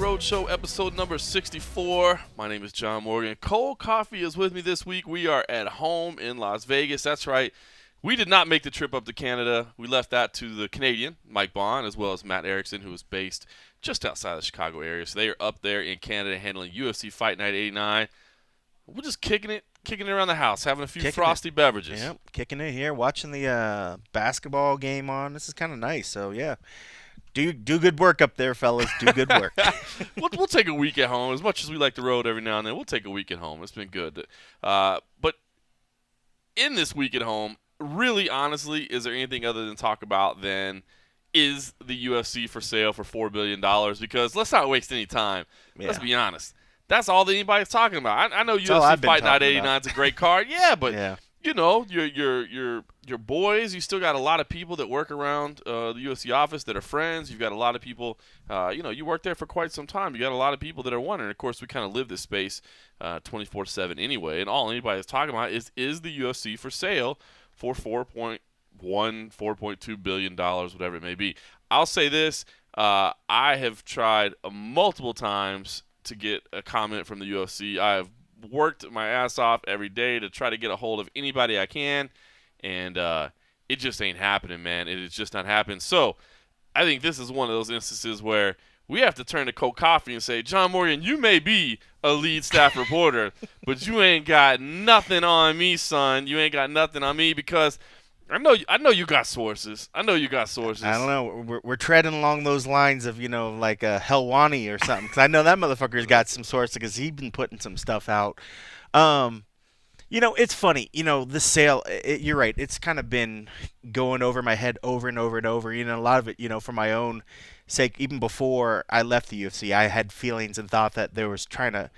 Roadshow, episode number 64. My name is John Morgan. Cold Coffee is with me this week. We are at home in Las Vegas. That's right. We did not make the trip up to Canada. We left that to the Canadian, Mike Bond, as well as Matt Erickson, who is based just outside the Chicago area. So they are up there in Canada handling UFC Fight Night 89. We're just kicking it around the house, having a few frosty beverages. Yep, kicking it here, watching the basketball game on. This is kind of nice. So, yeah. Do good work up there, fellas. Do good work. We'll take a week at home. As much as we like the road every now and then, we'll take a week at home. It's been good. But in this week at home, really, honestly, is there anything other than talk about than is the UFC for sale for $4 billion? Because let's not waste any time. Yeah. Let's be honest. That's all that anybody's talking about. I know UFC Fight Night 89 is a great card. Yeah, but yeah. You know, your boys, you still got a lot of people that work around the UFC office that are friends. You've got a lot of people, you work there for quite some time. You got a lot of people that are wondering. Of course, we kind of live this space 24/7 anyway, and all anybody is talking about is the UFC for sale for $4.1, $4.2 billion, whatever it may be. I'll say this. I have tried multiple times to get a comment from the UFC. I have worked my ass off every day to try to get a hold of anybody I can, and it just ain't happening, man. It is just not happening. So I think this is one of those instances where we have to turn to Cold Coffee and say, John Morgan, you may be a lead staff reporter, but you ain't got nothing on me, son. You ain't got nothing on me because I know you got sources. I don't know. We're treading along those lines of, like a Helwani or something. Because I know that motherfucker's got some sources because he's been putting some stuff out. It's funny. The sale, you're right. It's kind of been going over my head over and over and over. A lot of it, for my own sake, even before I left the UFC, I had feelings and thought that they were trying to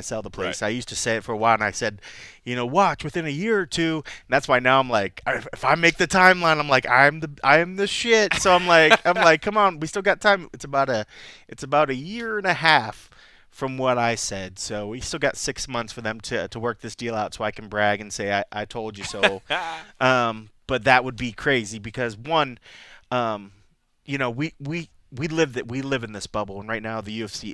sell the place. Right. I used to say it for a while, and I said, watch within a year or two. And that's why now I'm like, if I make the timeline, I'm like, I am the shit. So I'm like, come on, we still got time. It's about a year and a half from what I said. So we still got 6 months for them to work this deal out, so I can brag and say I told you so. But that would be crazy because one, we live in this bubble, and right now the UFC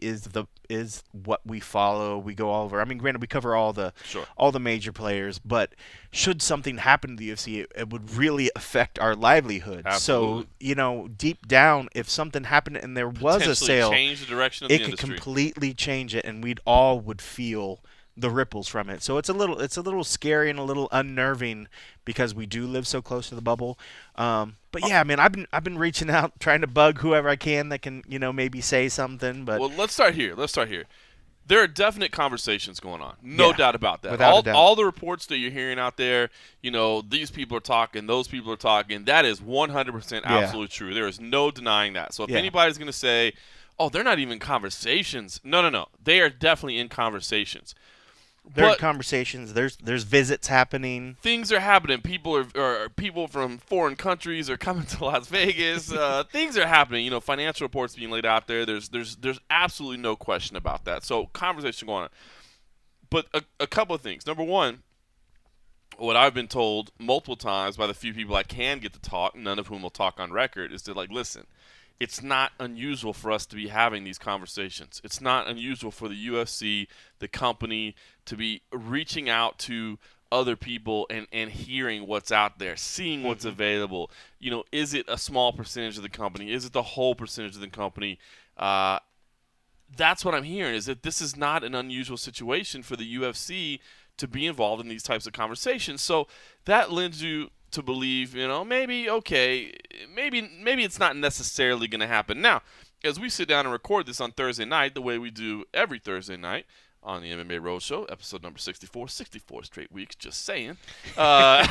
is what we follow. We go all over. I mean, granted, we cover all the major players, but should something happen to the UFC, it would really affect our livelihood. Absolutely. So, deep down, if something happened and there was a sale, change the direction of the industry. It could completely change it, and we'd all would feel the ripples from it. So it's a little scary and a little unnerving because we do live so close to the bubble. But yeah, I mean, I've been reaching out, trying to bug whoever I can that can, maybe say something. But well, let's start here. There are definite conversations going on. No doubt about that. Without a doubt. All the reports that you're hearing out there, these people are talking, those people are talking. That is 100% absolutely true. There is no denying that. So if anybody's going to say, oh, they're not even conversations. No. They are definitely in conversations. There are conversations. There's visits happening. Things are happening. People from foreign countries are coming to Las Vegas. Things are happening. Financial reports being laid out there. There's absolutely no question about that. So conversation going on. But a couple of things. Number one, what I've been told multiple times by the few people I can get to talk, none of whom will talk on record, is to listen. It's not unusual for us to be having these conversations. It's not unusual for the UFC, the company, to be reaching out to other people and hearing what's out there, seeing what's available. Is it a small percentage of the company? Is it the whole percentage of the company? That's what I'm hearing, is that this is not an unusual situation for the UFC to be involved in these types of conversations. So that lends you to believe, maybe it's not necessarily going to happen. Now, as we sit down and record this on Thursday night, the way we do every Thursday night on the MMA Roadshow, episode number 64 straight weeks, just saying. I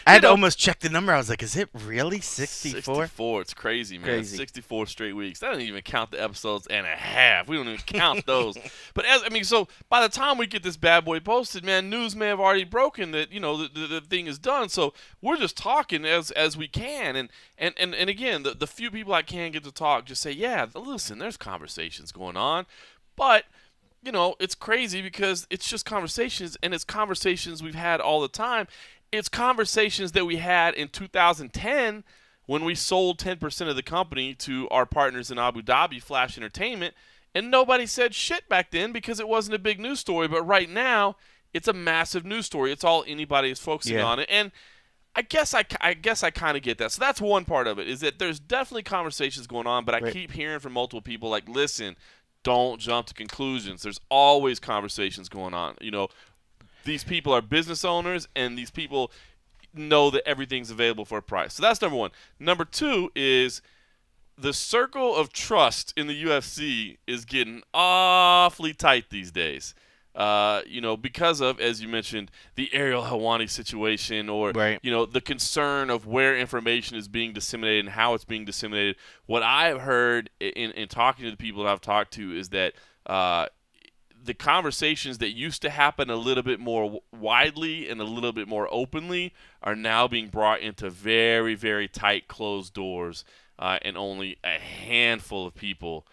had to almost check the number. I was like, is it really 64? 64, it's crazy, man. Crazy. 64 straight weeks. That doesn't even count the episodes and a half. We don't even count those. But so by the time we get this bad boy posted, man, news may have already broken that, the thing is done. So we're just talking as we can. And again, the few people I can get to talk just say, yeah, listen, there's conversations going on. But it's crazy because it's just conversations, and it's conversations we've had all the time. It's conversations that we had in 2010 when we sold 10% of the company to our partners in Abu Dhabi, Flash Entertainment, And nobody said shit back then because it wasn't a big news story. But right now, it's a massive news story. It's all anybody is focusing Yeah. on it. And I guess I kind of get that. So that's one part of it, is that there's definitely conversations going on, but I Right. keep hearing from multiple people like, listen, don't jump to conclusions. There's always conversations going on. These people are business owners, and these people know that everything's available for a price. So that's number one. Number two is the circle of trust in the UFC is getting awfully tight these days. Because of, as you mentioned, the Ariel Helwani situation, or Right. the concern of where information is being disseminated and how it's being disseminated. What I've heard in talking to the people that I've talked to is that the conversations that used to happen a little bit more widely and a little bit more openly are now being brought into very, very tight closed doors, and only a handful of people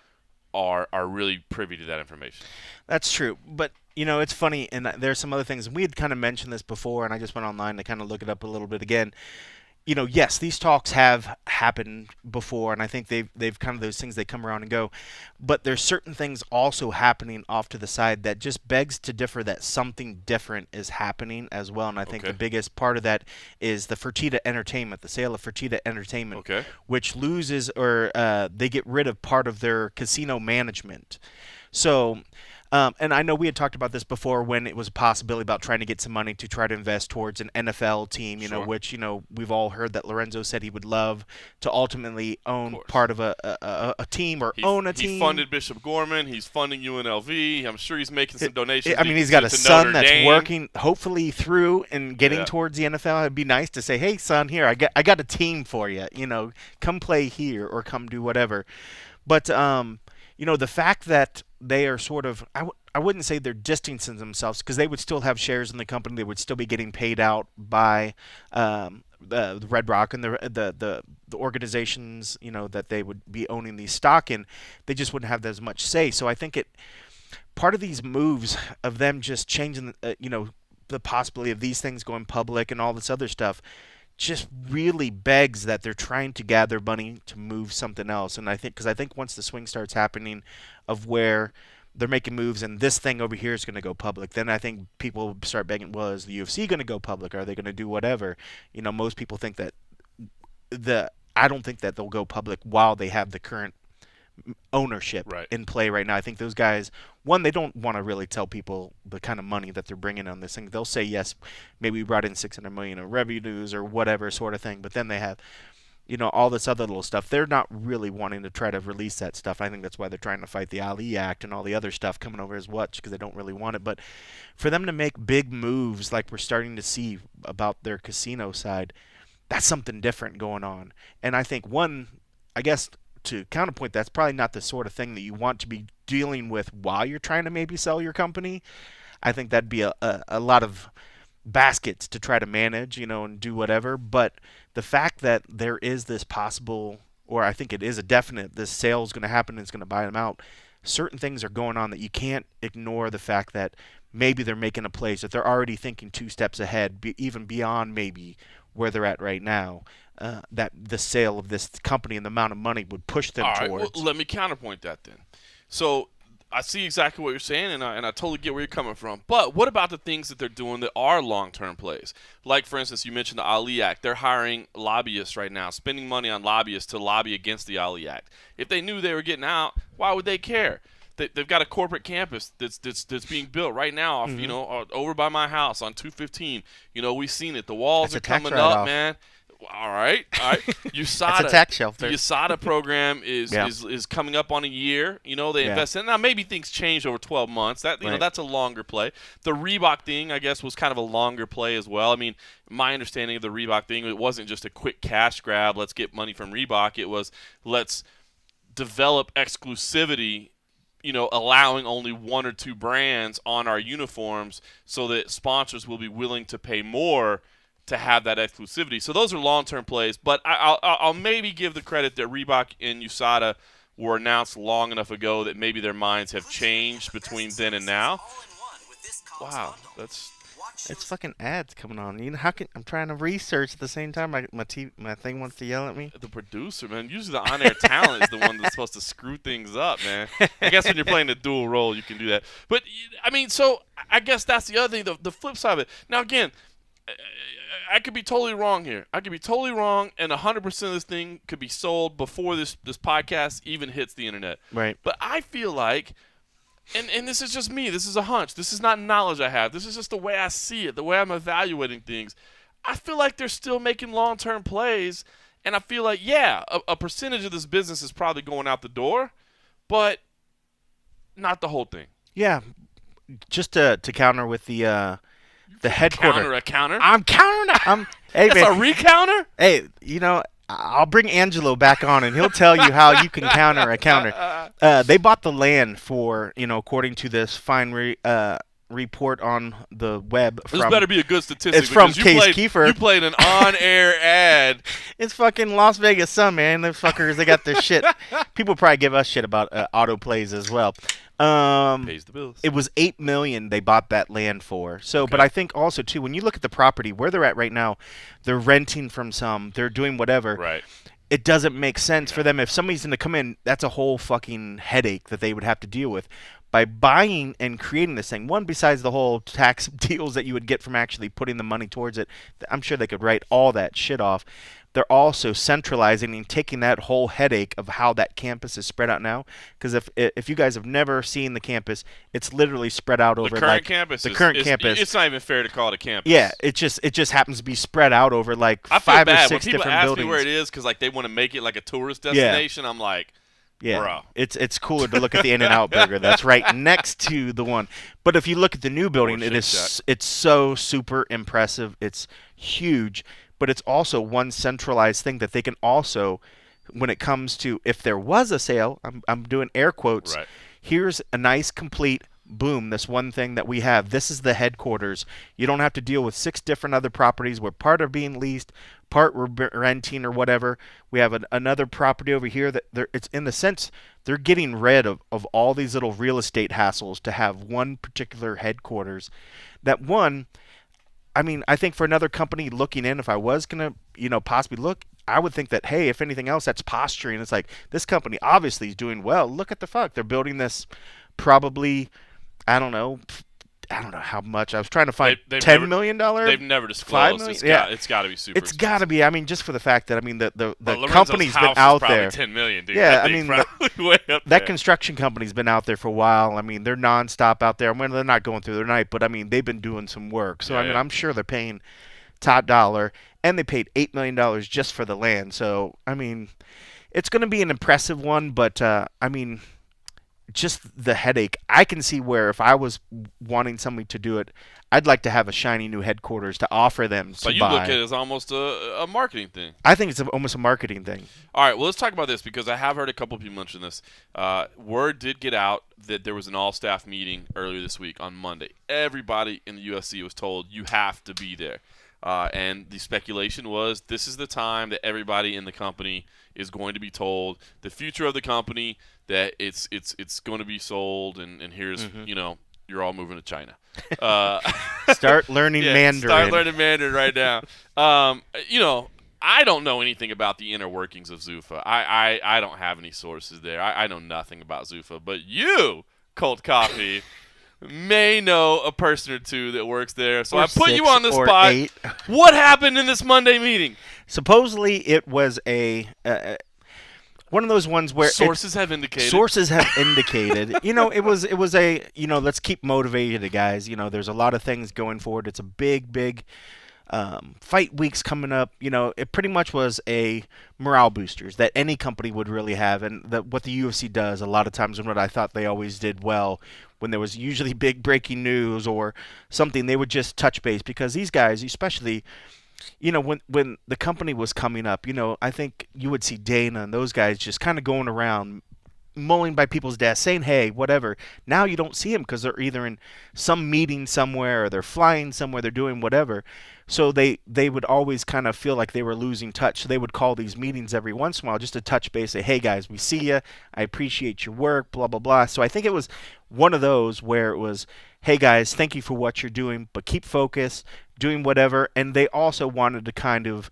are really privy to that information. That's true. But, it's funny, and there's some other things. We had kind of mentioned this before, and I just went online to kind of look it up a little bit again. Yes, these talks have happened before, and I think they've kind of those things, they come around and go. But there's certain things also happening off to the side that just begs to differ that something different is happening as well. And I think Okay. the biggest part of that is the Fertitta Entertainment, the sale of Fertitta Entertainment, Okay. which loses, or they get rid of part of their casino management. So, and I know we had talked about this before when it was a possibility about trying to get some money to try to invest towards an NFL team, Sure. which, we've all heard that Lorenzo said he would love to ultimately Of own course. part of a team, or He, own a he team. funded Bishop Gorman. He's funding UNLV. I'm sure he's making some donations. I mean, he's got to a son Notre that's Dame. working, hopefully through and getting Yeah. towards the NFL. It'd be nice to say, "Hey, son, here I got a team for you. Come play here or come do whatever." But the fact that they are sort of, I wouldn't say they're distancing themselves, because they would still have shares in the company. They would still be getting paid out by the Red Rock and the organizations, that they would be owning the stock in. They just wouldn't have as much say. So I think part of these moves of them just changing, the possibility of these things going public and all this other stuff, just really begs that they're trying to gather money to move something else. And because I think once the swing starts happening of where they're making moves and this thing over here is going to go public, then I think people start begging, well, is the UFC going to go public? Are they going to do whatever? Most people think that I don't think that they'll go public while they have the current ownership Right. in play right now. I think those guys, one, they don't want to really tell people the kind of money that they're bringing on this thing. They'll say, yes, maybe we brought in 600 million in revenues or whatever sort of thing, but then they have, all this other little stuff. They're not really wanting to try to release that stuff. I think that's why they're trying to fight the Ali Act and all the other stuff coming over his watch, because they don't really want it. But for them to make big moves like we're starting to see about their casino side, that's something different going on. And I think, one, I guess, to counterpoint, that's probably not the sort of thing that you want to be dealing with while you're trying to maybe sell your company. I think that'd be a lot of baskets to try to manage, and do whatever. But the fact that there is this possible, or I think it is a definite, this sale is going to happen and it's going to buy them out. Certain things are going on that you can't ignore the fact that maybe they're making a place, that they're already thinking two steps ahead, even beyond maybe where they're at right now. That the sale of this company and the amount of money would push them All right. Well, towards. let me counterpoint that then. So I see exactly what you're saying, and I totally get where you're coming from. But what about the things that they're doing that are long-term plays? Like, for instance, you mentioned the Ali Act. They're hiring lobbyists right now, spending money on lobbyists to lobby against the Ali Act. If they knew they were getting out, why would they care? They've got a corporate campus that's being built right now, off, over by my house on 215. We've seen it. The walls That's are a tax coming up, write-off. man. All right. USADA. That's a tax shelter. The USADA program is, Yeah. is coming up on a year. They Yeah. invest in. Now maybe things change over 12 months. That Right. that's a longer play. The Reebok thing, I guess, was kind of a longer play as well. I mean, my understanding of the Reebok thing, it wasn't just a quick cash grab. Let's get money from Reebok. It was, let's develop exclusivity. Allowing only one or two brands on our uniforms so that sponsors will be willing to pay more to have that exclusivity. So those are long-term plays, but I'll maybe give the credit that Reebok and USADA were announced long enough ago that maybe their minds have changed between then and now. Wow, that's It's fucking ads coming on. You know how can I'm trying to research at the same time? My thing wants to yell at me. The producer, man. Usually the on-air talent is the one that's supposed to screw things up, man. I guess when you're playing a dual role, you can do that. But I mean, so I guess that's the other thing. The flip side of it. Now, again, I could be totally wrong here. I could be totally wrong, and 100% of this thing could be sold before this podcast even hits the internet. Right. But I feel like, and this is just me. This is a hunch. This is not knowledge I have. This is just the way I see it, the way I'm evaluating things. I feel like they're still making long-term plays, and I feel like, yeah, a percentage of this business is probably going out the door, but not the whole thing. Yeah. Just to counter with the headquarters. A counter? I'm countering. Hey, That's man. a recounter? Hey, I'll bring Angelo back on, and he'll tell you how you can counter a counter. They bought the land for, according to this fine report on the web. This better be a good statistic. It's from Case played, Kiefer. You played an on-air ad. It's fucking Las Vegas Sun, man. Those fuckers, they got their shit. People probably give us shit about auto plays as well. Pays the bills. It was $8 million they bought that land for. So, Okay. But I think also too, when you look at the property where they're at right now, they're renting from some, they're doing whatever. Right. It doesn't make sense for them if somebody's going to come in. That's a whole fucking headache that they would have to deal with. By buying and creating this thing, one, besides the whole tax deals that you would get from actually putting the money towards it, I'm sure they could write all that shit off. They're also centralizing and taking that whole headache of how that campus is spread out now. Because if you guys have never seen the campus, it's literally spread out over The current like campus. the current campus. It's not even fair to call it a campus. Yeah, it just happens to be spread out over like I feel 5 or bad 6 when people different ask buildings. me where it is because like they want to make it like a tourist destination. I'm like, Yeah, bro. it's cooler to look at the In-N-Out Burger that's right next to the one. But if you look at the new building, Or it's so super impressive. It's huge, but it's also one centralized thing that they can also, when it comes to if there was a sale, I'm doing air quotes. Right. Here's a nice complete. Boom, this one thing that we have. This is the headquarters. You don't have to deal with 6 different other properties where part are being leased, part we're renting or whatever. We have another property over here that it's in the sense they're getting rid of all these little real estate hassles to have one particular headquarters. That one, I mean, I think for another company looking in, if I was going to, possibly look, I would think that, hey, if anything else, that's posturing. It's like, this company obviously is doing well. Look at the fuck. They're building this probably, I don't know how much. I was trying to find $10 million. They've never disclosed. $5 million? It's got to be super. It's got to be. I mean, just for the fact that the Lorenzo's company's been house out is probably there. $10 million, dude. Yeah, I mean, way up that there. construction company's been out there for a while. I mean, they're nonstop out there. I mean, they're not going through their night, but I mean, they've been doing some work. So Yeah, I mean, yeah. I'm sure they're paying top dollar, and they paid $8 million just for the land. So I mean, it's going to be an impressive one, but I mean, just the headache. I can see where if I was wanting somebody to do it, I'd like to have a shiny new headquarters to offer them to So you buy. look at it as almost a marketing thing. I think it's almost a marketing thing. All right, well, let's talk about this because I have heard a couple of people mention this. Word did get out that there was an all-staff meeting earlier this week on Monday. Everybody in the UFC was told you have to be there. And the speculation was this is the time that everybody in the company is going to be told the future of the company, that it's going to be sold, and here's, you're all moving to China. Start learning Mandarin. Start learning Mandarin right now. I don't know anything about the inner workings of Zuffa. I don't have any sources there. I know nothing about Zuffa. But you, Cold Coffee, may know a person or two that works there. So Or I put you 6 on the or spot. 8. What happened in this Monday meeting? Supposedly, it was a one of those ones where Sources have indicated. Sources have indicated. It was a let's keep motivated, guys. There's a lot of things going forward. It's a big fight weeks coming up. It pretty much was a morale boosters that any company would really have, and what the UFC does a lot of times, and what I thought they always did well, when there was usually big breaking news or something, they would just touch base, because these guys, especially, when the company was coming up, I think you would see Dana and those guys just kind of going around mulling by people's desks saying, hey, whatever. Now you don't see them because they're either in some meeting somewhere or they're flying somewhere, they're doing whatever. So they would always kind of feel like they were losing touch. So they would call these meetings every once in a while just to touch base, say, hey, guys, we see you. I appreciate your work, blah, blah, blah. So I think it was one of those where it was, hey guys, thank you for what you're doing, but keep focused, doing whatever. And they also wanted to kind of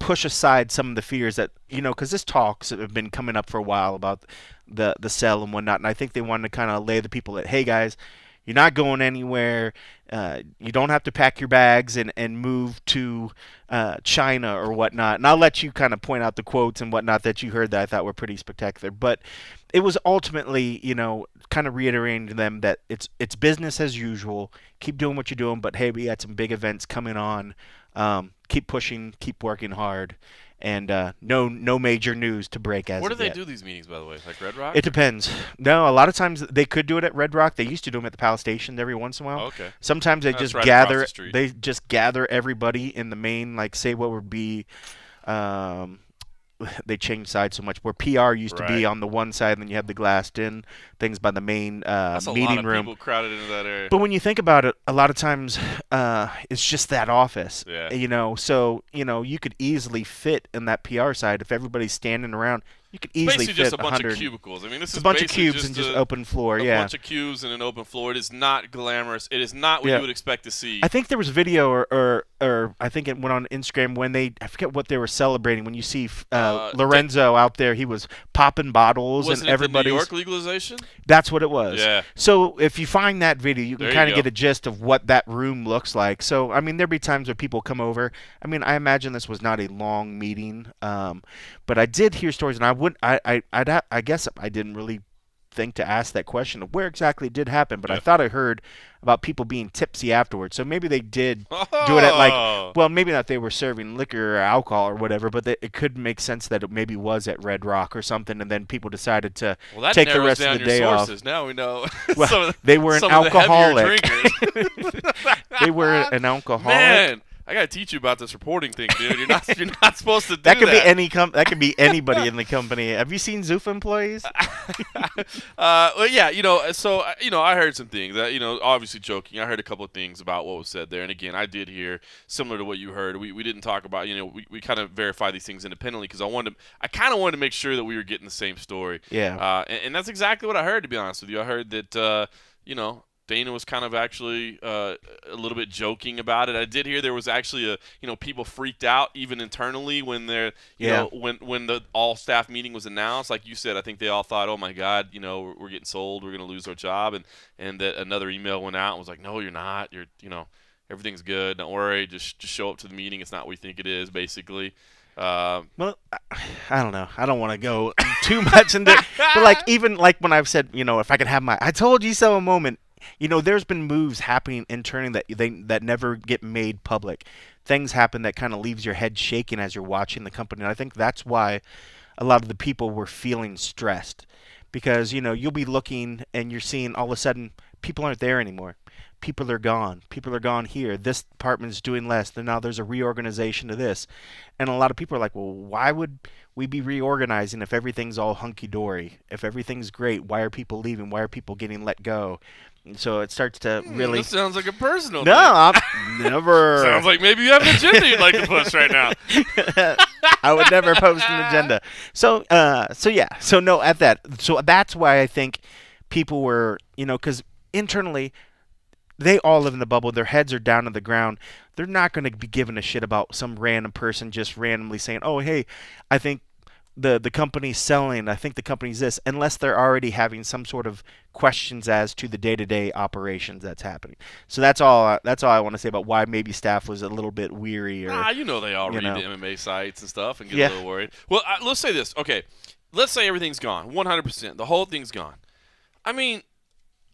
push aside some of the fears that because this talks have been coming up for a while about the cell and whatnot, and I think they wanted to kind of lay the people that, hey guys, you're not going anywhere. You don't have to pack your bags and move to China or whatnot. And I'll let you kind of point out the quotes and whatnot that you heard that I thought were pretty spectacular. But it was ultimately, kind of reiterating to them that it's business as usual. Keep doing what you're doing, but hey, we got some big events coming on. Keep pushing, keep working hard, and no major news to break as Where do of they yet. do these meetings, by the way? Like Red Rock? It depends. No, a lot of times they could do it at Red Rock. They used to do them at the Palace Station every once in a while. Oh, okay. Sometimes they That's just right across gather. the street. They just gather everybody in the main, like say what would be. They changed sides so much. Where PR used to be Right. on the one side, and then you have the glassed in things by the main That's a lot meeting of room. people crowded into that area. But when you think about it, a lot of times it's just that office. Yeah. So you could easily fit in that PR side if everybody's standing around. You could It's easily basically fit just a bunch 100. of cubicles. I mean, this It's is a bunch of basically cubes and just open floor. a Yeah. bunch of cubes and an open floor. It is not glamorous. It is not what Yeah. you would expect to see. I think there was a video, or I think it went on Instagram when I forget what they were celebrating. When you see Lorenzo out there, he was popping bottles Wasn't and it the New everybody's. York legalization? That's what it was. Yeah. So if you find that video, you can There you kind of go. get a gist of what that room looks like. So I mean, there'd be times where people come over. I mean, I imagine this was not a long meeting, but I did hear stories, and I guess I didn't really think to ask that question of where exactly it did happen, but I Yeah. thought I heard about people being tipsy afterwards. So maybe they did do it at Oh. well, maybe not they were serving liquor or alcohol or whatever, but it could make sense that it maybe was at Red Rock or something, and then people decided to Well, that take the narrows rest down of the your day off. sources. Now we know. Well, some of the, they were an some of the heavier alcoholic. drinkers. They were an alcoholic. Man, I gotta teach you about this reporting thing, dude. You're not supposed to do That could that. be that could be anybody in the company. Have you seen Zuffa employees? Well, yeah, so I heard some things that, obviously joking. I heard a couple of things about what was said there, and again, I did hear similar to what you heard. We didn't talk about, we kind of verify these things independently because I kind of wanted to make sure that we were getting the same story. Yeah. And that's exactly what I heard, to be honest with you. I heard that, Dana was kind of actually a little bit joking about it. I did hear there was actually people freaked out even internally when when the all staff meeting was announced. Like you said, I think they all thought, oh my God, we're getting sold, we're going to lose our job, and that another email went out and was like, no, you're not. You're everything's good. Don't worry. Just show up to the meeting. It's not what you think it is, basically. Well, I don't know. I don't want to go too much into it. But like even like when I've said, if I could have my I told you so moment. There's been moves happening internally that never get made public. Things happen that kind of leaves your head shaking as you're watching the company. And I think that's why a lot of the people were feeling stressed because you'll be looking and you're seeing all of a sudden people aren't there anymore. People are gone. People are gone here. This department's doing less. Then now there's a reorganization of this. And a lot of people are like, well, why would we be reorganizing if everything's all hunky-dory? If everything's great, why are people leaving? Why are people getting let go? And so it starts to really... This sounds like a personal No, thing. I'm never... Sounds like maybe you have an agenda you'd like to push right now. I would never post an agenda. So yeah. So no, at that. So that's why I think people were, because internally, they all live in the bubble. Their heads are down on the ground. They're not going to be giving a shit about some random person just randomly saying, "Oh, hey, I think the company's selling. I think the company's this," unless they're already having some sort of questions as to the day-to-day operations that's happening. So that's all. That's all I want to say about why maybe staff was a little bit weary. Or They all read know. the MMA sites and stuff and get Yeah. a little worried. Well, let's say this. Okay, let's say everything's gone, 100%. The whole thing's gone. I mean,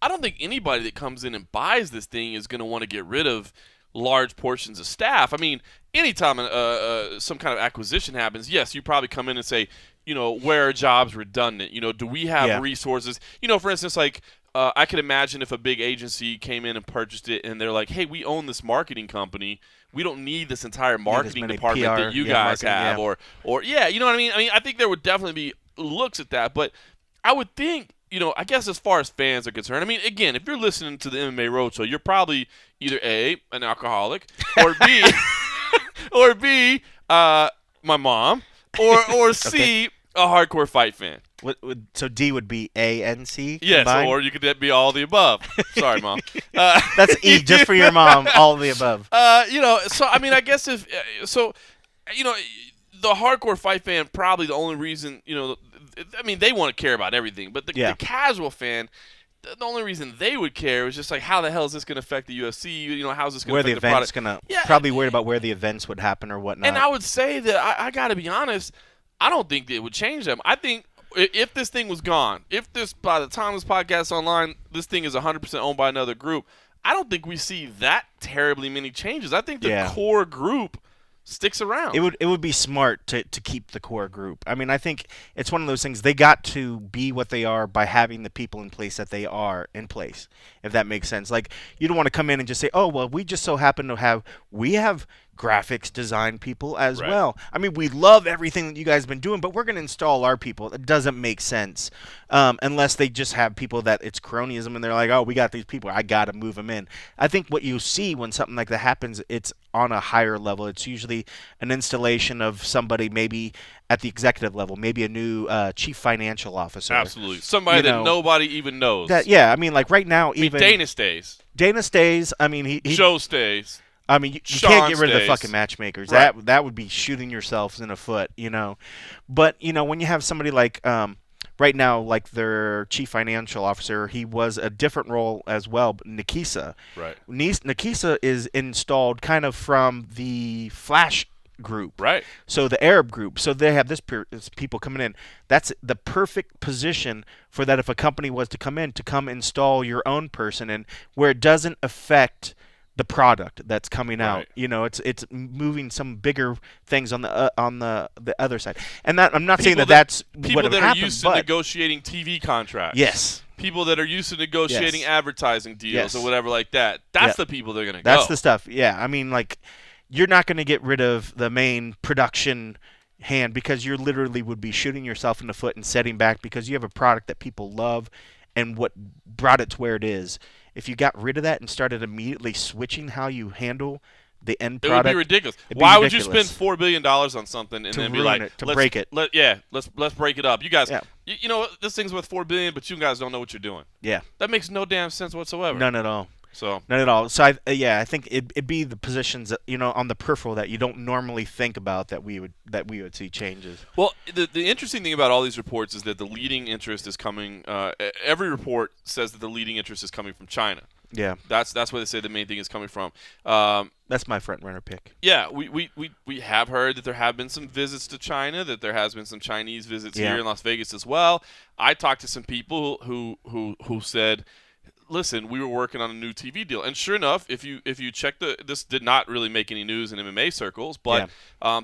I don't think anybody that comes in and buys this thing is going to want to get rid of large portions of staff. I mean, anytime some kind of acquisition happens, yes, you probably come in and say, where are jobs redundant? Do we have resources? For instance, like I could imagine if a big agency came in and purchased it and they're like, hey, we own this marketing company. We don't need this entire marketing department PR, that you guys have. marketing, Or you know what I mean? I mean, I think there would definitely be looks at that, but I would think, I guess as far as fans are concerned, I mean, again, if you're listening to the MMA Roadshow, you're probably either A, an alcoholic, or B, my mom, or C, a hardcore fight fan. So D would be A and C Yes, combined? or you could be all the above. Sorry, Mom. That's E, just for your mom, all of the above. So I mean, I guess if so, you know, the hardcore fight fan probably the only reason, I mean, they want to care about everything, but the casual fan, the only reason they would care is just like, how the hell is this going to affect the UFC? How's this going to affect the product? Where the event's going to probably worried about where the events would happen or whatnot. And I would say that I got to be honest, I don't think that it would change them. I think if this thing was gone, if this by the time this podcast is online, this thing is 100% owned by another group, I don't think we see that terribly many changes. I think the core group sticks around. It would be smart to keep the core group. I mean, I think it's one of those things. They got to be what they are by having the people in place that they are in place, if that makes sense. Like, you don't want to come in and just say, oh, well, we just so happen to have graphics design people as well. I mean, we love everything that you guys have been doing, but we're going to install our people. It doesn't make sense unless they just have people that it's cronyism and they're like, oh, we got these people. I got to move them in. I think what you see when something like that happens, it's on a higher level. It's usually an installation of somebody maybe at the executive level, maybe a new chief financial officer. Absolutely. Somebody that nobody even knows. I mean, like right now, even Dana stays. I mean, Joe stays. I mean, you can't get rid of the fucking matchmakers. Right. That would be shooting yourselves in the foot, But, when you have somebody like right now, like their chief financial officer, he was a different role as well, but Nikisa. Right. Nikisa is installed kind of from the Flash group. Right. So the Arab group. So they have this people coming in. That's the perfect position for that if a company was to come install your own person and where it doesn't affect the product that's coming out. Right. It's moving some bigger things on the other side. And that I'm not saying that's what would happen. People that are used to negotiating TV contracts. Yes. People that are used to negotiating advertising deals or whatever like that. That's the people they're going to go. That's the stuff. Yeah. I mean, like, you're not going to get rid of the main production hand because you literally would be shooting yourself in the foot and setting back because you have a product that people love and what brought it to where it is. If you got rid of that and started immediately switching how you handle the end product, it would be ridiculous. Why would you spend $4 billion on something and then be like, break it? Let's break it up. You guys, this thing's worth $4 billion, but you guys don't know what you're doing. Yeah, that makes no damn sense whatsoever. None at all. So none at all. So I think it'd be the positions that, on the peripheral that you don't normally think about that we would see changes. Well, the interesting thing about all these reports is that the leading interest is coming. Every report says that the leading interest is coming from China. Yeah, that's where they say the main thing is coming from. That's my front runner pick. Yeah, we have heard that there have been some visits to China, that there has been some Chinese visits here in Las Vegas as well. I talked to some people who said, listen, we were working on a new TV deal, and sure enough, if you check this did not really make any news in MMA circles, but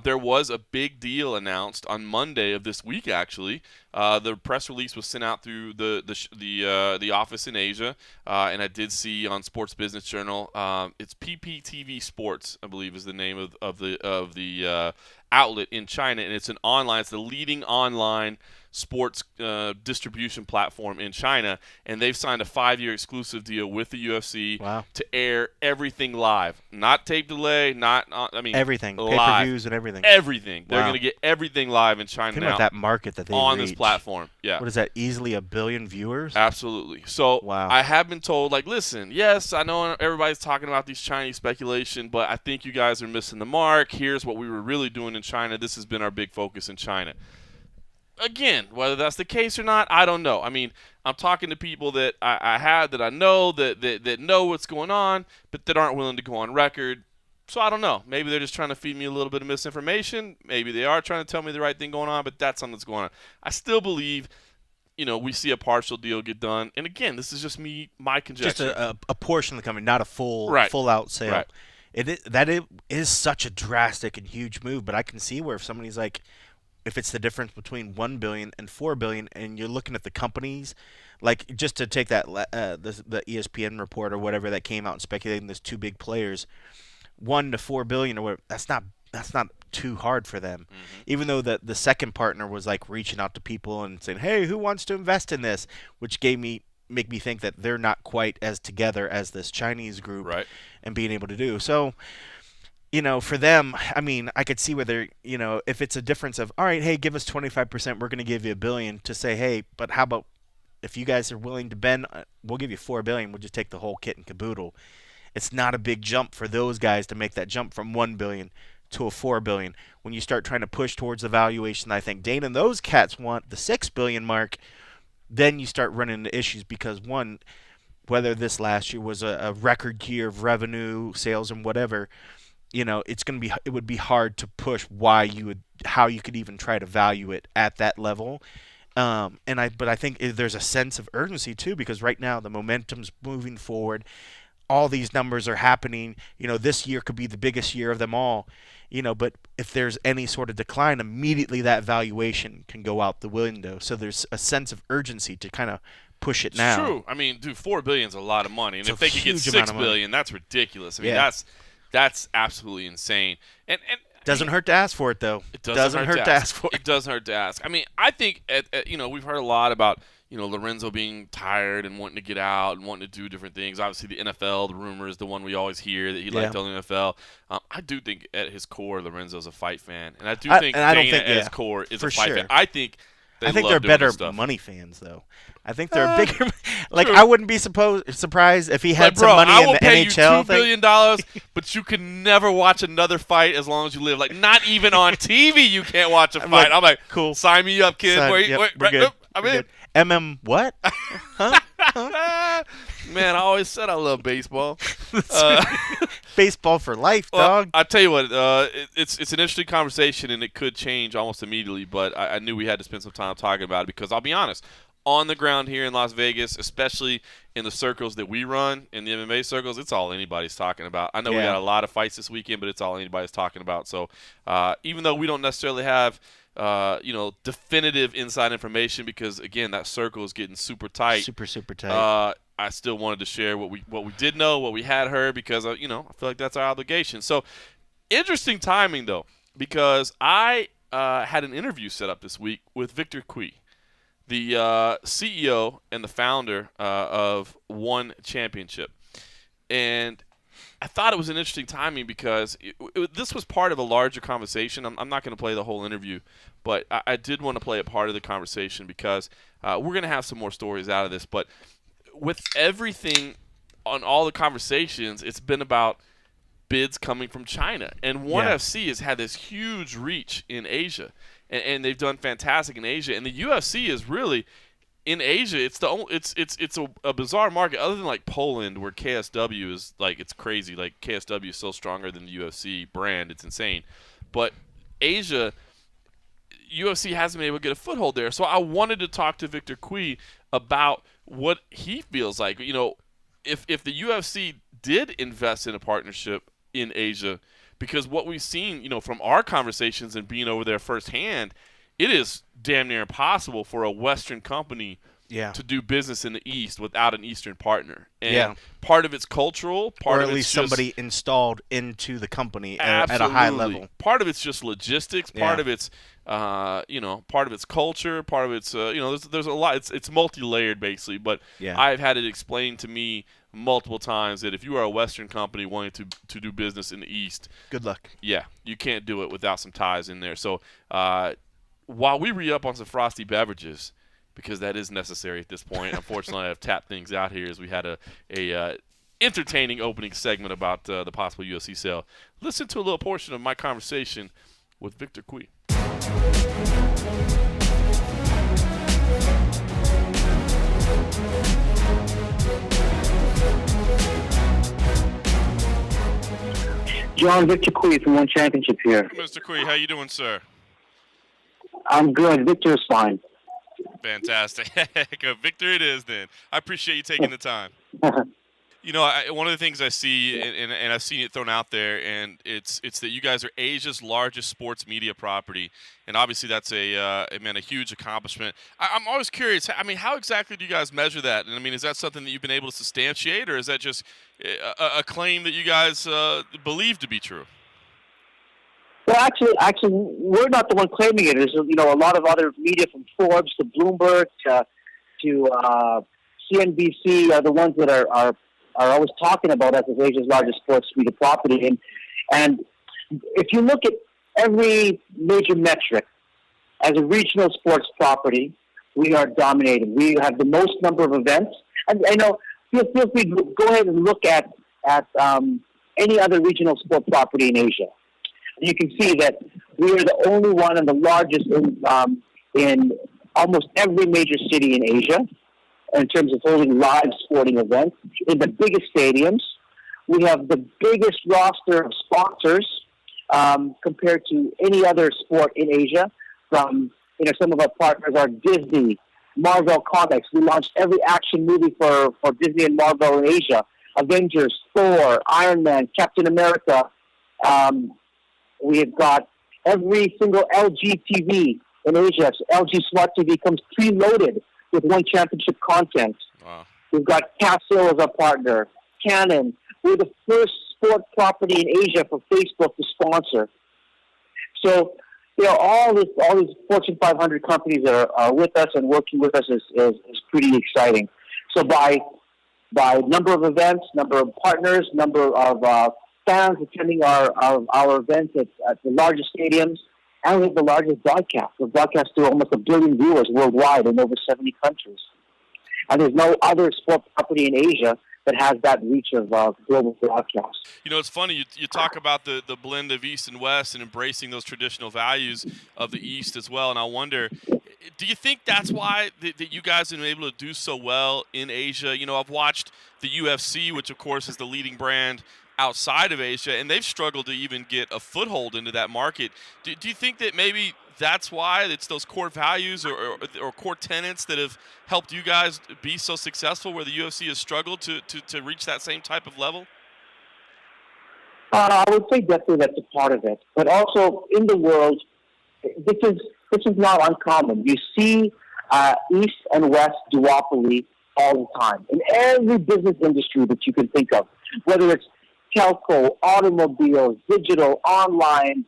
there was a big deal announced on Monday of this week. Actually, the press release was sent out through the office in Asia, and I did see on Sports Business Journal. It's PPTV Sports, I believe, is the name of the outlet in China, and it's the leading online sports distribution platform in China, and they've signed a 5-year exclusive deal with the UFC to air everything live, not tape delay, everything, live. pay-per-views and everything. Everything. They're going to get everything live in China Think now. about that market that they on reach. This platform. Yeah. What is that? Easily 1 billion viewers. Absolutely. So I have been told, like, listen, yes, I know everybody's talking about these Chinese speculation, but I think you guys are missing the mark. Here's what we were really doing in China. This has been our big focus in China. Again, whether that's the case or not, I don't know. I mean, I'm talking to people that I know that know what's going on, but that aren't willing to go on record. So I don't know. Maybe they're just trying to feed me a little bit of misinformation. Maybe they are trying to tell me the right thing going on, but that's something that's going on. I still believe, we see a partial deal get done. And again, this is just my conjecture. Just a portion of the company, not a full out sale. Right. It is such a drastic and huge move, but I can see where if somebody's like, if it's the difference between 1 billion and 4 billion, and you're looking at the companies, like just to take that the ESPN report or whatever that came out and speculating there's 2 big players, 1 to 4 billion or whatever, that's not too hard for them. Mm-hmm. Even though the second partner was like reaching out to people and saying, hey, who wants to invest in this, which make me think that they're not quite as together as this Chinese group and being able to do so. for them, I mean, I could see where they're, if it's a difference of, all right, hey, give us 25%, we're going to give you $1 billion, to say, hey, but how about if you guys are willing to bend, we'll give you $4 billion, we'll just take the whole kit and caboodle. It's not a big jump for those guys to make that jump from $1 billion to a $4 billion. When you start trying to push towards the valuation I think Dana and those cats want, the $6 billion mark, then you start running into issues because, one, whether this last year was a record year of revenue, sales, and whatever, it would be hard to push how you could even try to value it at that level. But I think there's a sense of urgency too, because right now the momentum's moving forward. All these numbers are happening. This year could be the biggest year of them all. But if there's any sort of decline, immediately that valuation can go out the window. So there's a sense of urgency to kind of push it now. It's true. I mean, dude, $4 billion is a lot of money, and if they could get $6 billion, that's ridiculous. I mean, that's absolutely insane. And doesn't hurt to ask for it, though. It doesn't hurt to ask for it. It doesn't hurt to ask. I mean, I think we've heard a lot about Lorenzo being tired and wanting to get out and wanting to do different things. Obviously, the NFL, the rumor is the one we always hear that he liked on the NFL. I do think at his core, Lorenzo's a fight fan, and I do think Dana at his core is a fight fan. I think they're better money fans, though. I think they're bigger. I wouldn't be surprised if he had some money in the NHL. I will pay you $2 billion, but you can never watch another fight as long as you live. Like, not even on TV, you can't watch a fight. I'm like, cool. Sign me up, kid. We're good. I'm in. MM what? Huh? Man, I always said I love baseball. Baseball for life, dog. I tell you what, it's an interesting conversation, and it could change almost immediately. But I knew we had to spend some time talking about it because I'll be honest, on the ground here in Las Vegas, especially in the circles that we run, in the MMA circles, it's all anybody's talking about. I know we got a lot of fights this weekend, but it's all anybody's talking about. So even though we don't necessarily have definitive inside information, because again, that circle is getting super tight. Super tight. I still wanted to share what we did know, what we had heard, because I feel like that's our obligation. So interesting timing though, because I had an interview set up this week with Victor Cui, the CEO and the founder of One Championship, and I thought it was an interesting timing because this was part of a larger conversation. I'm not going to play the whole interview, but I did want to play a part of the conversation because we're going to have some more stories out of this. But with everything on all the conversations, it's been about bids coming from China. And ONE FC has had this huge reach in Asia, and they've done fantastic in Asia. And the UFC is really – in Asia, it's a bizarre market other than like Poland, where KSW is like, it's crazy. Like, KSW is so stronger than the UFC brand, it's insane. But Asia, UFC hasn't been able to get a foothold there. So I wanted to talk to Victor Cui about what he feels like. If the UFC did invest in a partnership in Asia, because what we've seen, from our conversations and being over there firsthand, it is damn near impossible for a Western company to do business in the East without an Eastern partner. And part of it's cultural, or at least somebody installed into the company at a high level. Part of it's just logistics. Part of it's, part of it's culture. Part of it's, there's a lot. It's multi-layered basically. But I've had it explained to me multiple times that if you are a Western company wanting to do business in the East, good luck. Yeah, you can't do it without some ties in there. So, while we re-up on some frosty beverages, because that is necessary at this point, unfortunately I've tapped things out here as we had a entertaining opening segment about the possible UFC sale. Listen to a little portion of my conversation with Victor Cui. John, Victor Cui from One Championship here. Mr. Cui, how you doing, sir? I'm good. Victor is fine. Fantastic. Victor it is then. I appreciate you taking the time. One of the things I see, and I've seen it thrown out there, and it's that you guys are Asia's largest sports media property, and obviously that's a huge accomplishment. I'm always curious. I mean, how exactly do you guys measure that? And I mean, is that something that you've been able to substantiate, or is that just a claim that you guys believe to be true? Well, actually, we're not the one claiming it. There's a lot of other media, from Forbes to Bloomberg to CNBC, are the ones that are always talking about us as Asia's largest sports media property. And if you look at every major metric, as a regional sports property, we are dominating. We have the most number of events. And I know, feel free to go ahead and look at any other regional sport property in Asia. And you can see that we are the only one and the largest in almost every major city in Asia in terms of holding live sporting events in the biggest stadiums. We have the biggest roster of sponsors compared to any other sport in Asia. From some of our partners are Disney, Marvel Comics. We launched every action movie for Disney and Marvel in Asia. Avengers, Thor, Iron Man, Captain America. We have got every single LG TV in Asia. So LG Smart TV comes preloaded with One Championship content. Wow. We've got Casio as our partner, Canon. We're the first sport property in Asia for Facebook to sponsor. So, all these Fortune 500 companies that are with us and working with us is pretty exciting. So by number of events, number of partners, number of fans attending our events at the largest stadiums, and we have the largest broadcast. We broadcast to almost 1 billion viewers worldwide in over 70 countries. And there's no other sport property in Asia that has that reach of global broadcast. It's funny, you talk about the blend of East and West and embracing those traditional values of the East as well, and I wonder, do you think that's why that you guys have been able to do so well in Asia? I've watched the UFC, which of course is the leading brand outside of Asia, and they've struggled to even get a foothold into that market. Do you think that maybe that's why it's those core values or core tenets that have helped you guys be so successful, where the UFC has struggled to reach that same type of level? I would say definitely that's a part of it. But also in the world, this is not uncommon. You see East and West duopoly all the time in every business industry that you can think of, whether it's telco, automobiles, digital, online,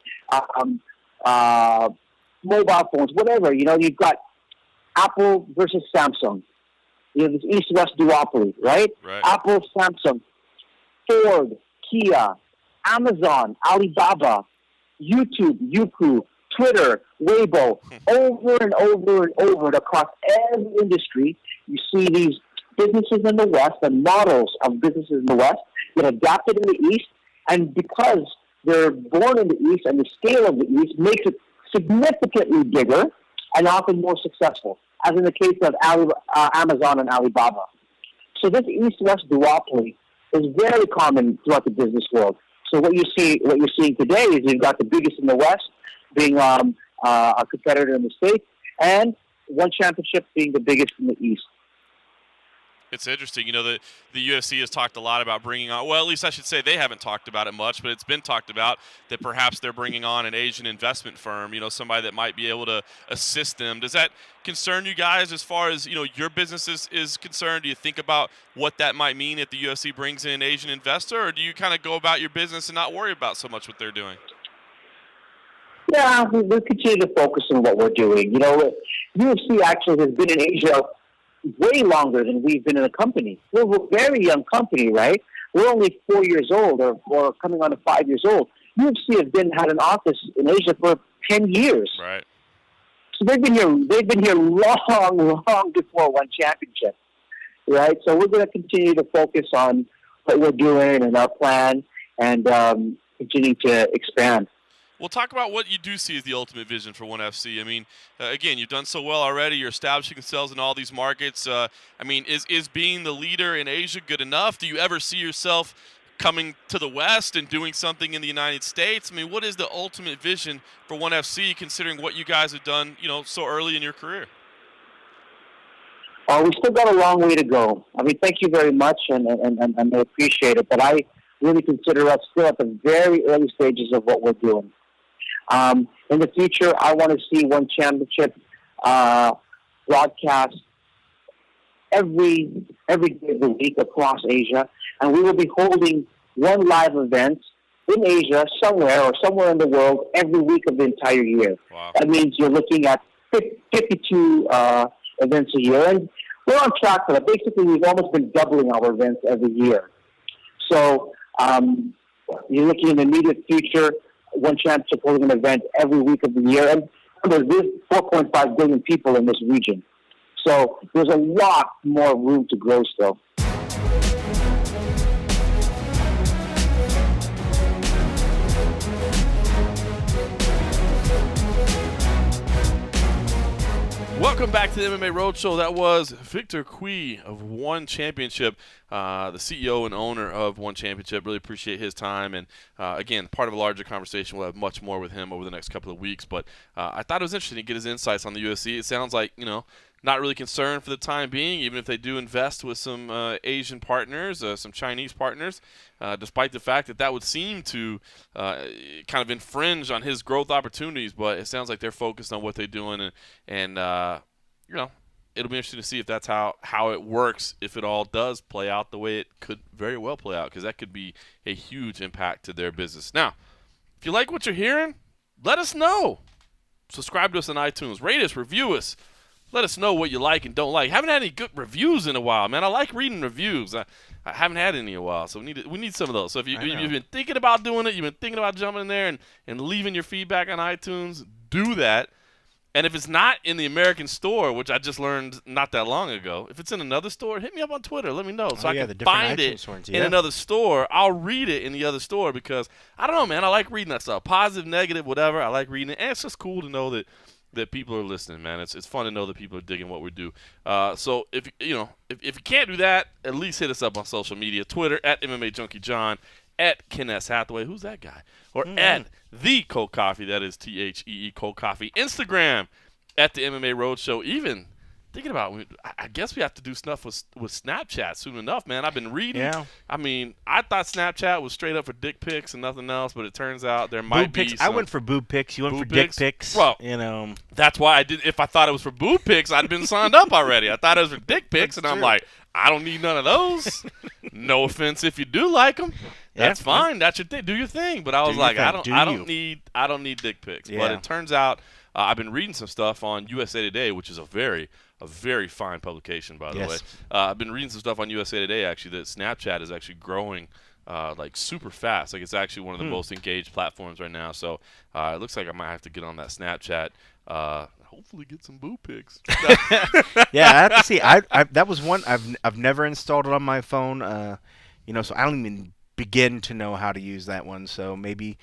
mobile phones, whatever. You've got Apple versus Samsung. You have this East-West duopoly, right? Apple, Samsung, Ford, Kia, Amazon, Alibaba, YouTube, Youku, Twitter, Weibo, over and over and over across every industry. You see these businesses in the West and models of businesses in the West that adapted in the East, and because they're born in the East and the scale of the East makes it significantly bigger and often more successful, as in the case of Amazon and Alibaba. So this East-West duopoly is very common throughout the business world. So what you're seeing today is you've got the biggest in the West being a competitor in the States, and One Championship being the biggest in the East. It's interesting, the UFC has talked a lot about bringing on, well, at least I should say they haven't talked about it much, but it's been talked about that perhaps they're bringing on an Asian investment firm, somebody that might be able to assist them. Does that concern you guys as far as, your business is concerned? Do you think about what that might mean if the UFC brings in an Asian investor, or do you kind of go about your business and not worry about so much what they're doing? Yeah, we continue to focus on what we're doing. UFC actually has been in Asia way longer than we've been in the company. We're a very young company, right? We're only 4 years old or coming on to 5 years old. UFC has had an office in Asia for 10 years. Right. So they've been here long before One Championship, right? So we're going to continue to focus on what we're doing and our plan and continue to expand. Well, talk about what you do see as the ultimate vision for ONE FC. I mean, again, you've done so well already. You're establishing yourselves in all these markets. Is being the leader in Asia good enough? Do you ever see yourself coming to the West and doing something in the United States? I mean, what is the ultimate vision for ONE FC, considering what you guys have done, so early in your career? We still got a long way to go. I mean, thank you very much, and I appreciate it. But I really consider us still at the very early stages of what we're doing. In the future, I want to see One Championship broadcast every day of the week across Asia, and we will be holding one live event in Asia somewhere in the world every week of the entire year. Wow. That means you're looking at 52 events a year, and we're on track for that. Basically, we've almost been doubling our events every year. So you're looking in the immediate future. One Championship holding an event every week of the year. And there's 4.5 billion people in this region. So there's a lot more room to grow still. Welcome back to the MMA Roadshow. That was Victor Cui of One Championship, the CEO and owner of One Championship. Really appreciate his time. And, again, part of a larger conversation. We'll have much more with him over the next couple of weeks. But I thought it was interesting to get his insights on the UFC. It sounds like, not really concerned for the time being, even if they do invest with some Asian partners, some Chinese partners, despite the fact that would seem to kind of infringe on his growth opportunities. But it sounds like they're focused on what they're doing, and it'll be interesting to see if that's how it works, if it all does play out the way it could very well play out, because that could be a huge impact to their business. Now, if you like what you're hearing, let us know. Subscribe to us on iTunes. Rate us, review us. Let us know what you like and don't like. Haven't had any good reviews in a while, man. I like reading reviews. I haven't had any in a while, so we need some of those. So if you've been thinking about doing it, you've been thinking about jumping in there and leaving your feedback on iTunes, do that. And if it's not in the American store, which I just learned not that long ago, if it's in another store, hit me up on Twitter. Let me know so I can find it in another store. I'll read it in the other store because, I don't know, man. I like reading that stuff. Positive, negative, whatever. I like reading it. And it's just cool to know that people are listening, man. It's fun to know that people are digging what we do. So if you can't do that, at least hit us up on social media. Twitter at MMA Junkie John, at Ken S. Hathaway, who's that guy? Or at The Cold Coffee, that is THEE Cold Coffee. Instagram at the MMA Roadshow. Even thinking about, I guess we have to do stuff with Snapchat soon enough, man. I've been reading. Yeah. I mean, I thought Snapchat was straight up for dick pics and nothing else, but it turns out there might be some. I went for boob pics. You went for pics? dick pics. Well, that's why I did. If I thought it was for boob pics, I'd been signed up already. I thought it was for dick pics, and I'm like, I don't need none of those. No offense if you do like them. That's fine. That's your thing. Do your thing. But I was like, I don't need dick pics. Yeah. But it turns out I've been reading some stuff on USA Today, which is a very fine publication, by the way. I've been reading some stuff on USA Today, actually, that Snapchat is actually growing like super fast. Like, it's actually one of the most engaged platforms right now. So it looks like I might have to get on that Snapchat. Hopefully get some boob pics. Yeah, I have to see. That was one I've never installed it on my phone. So I don't even begin to know how to use that one. So maybe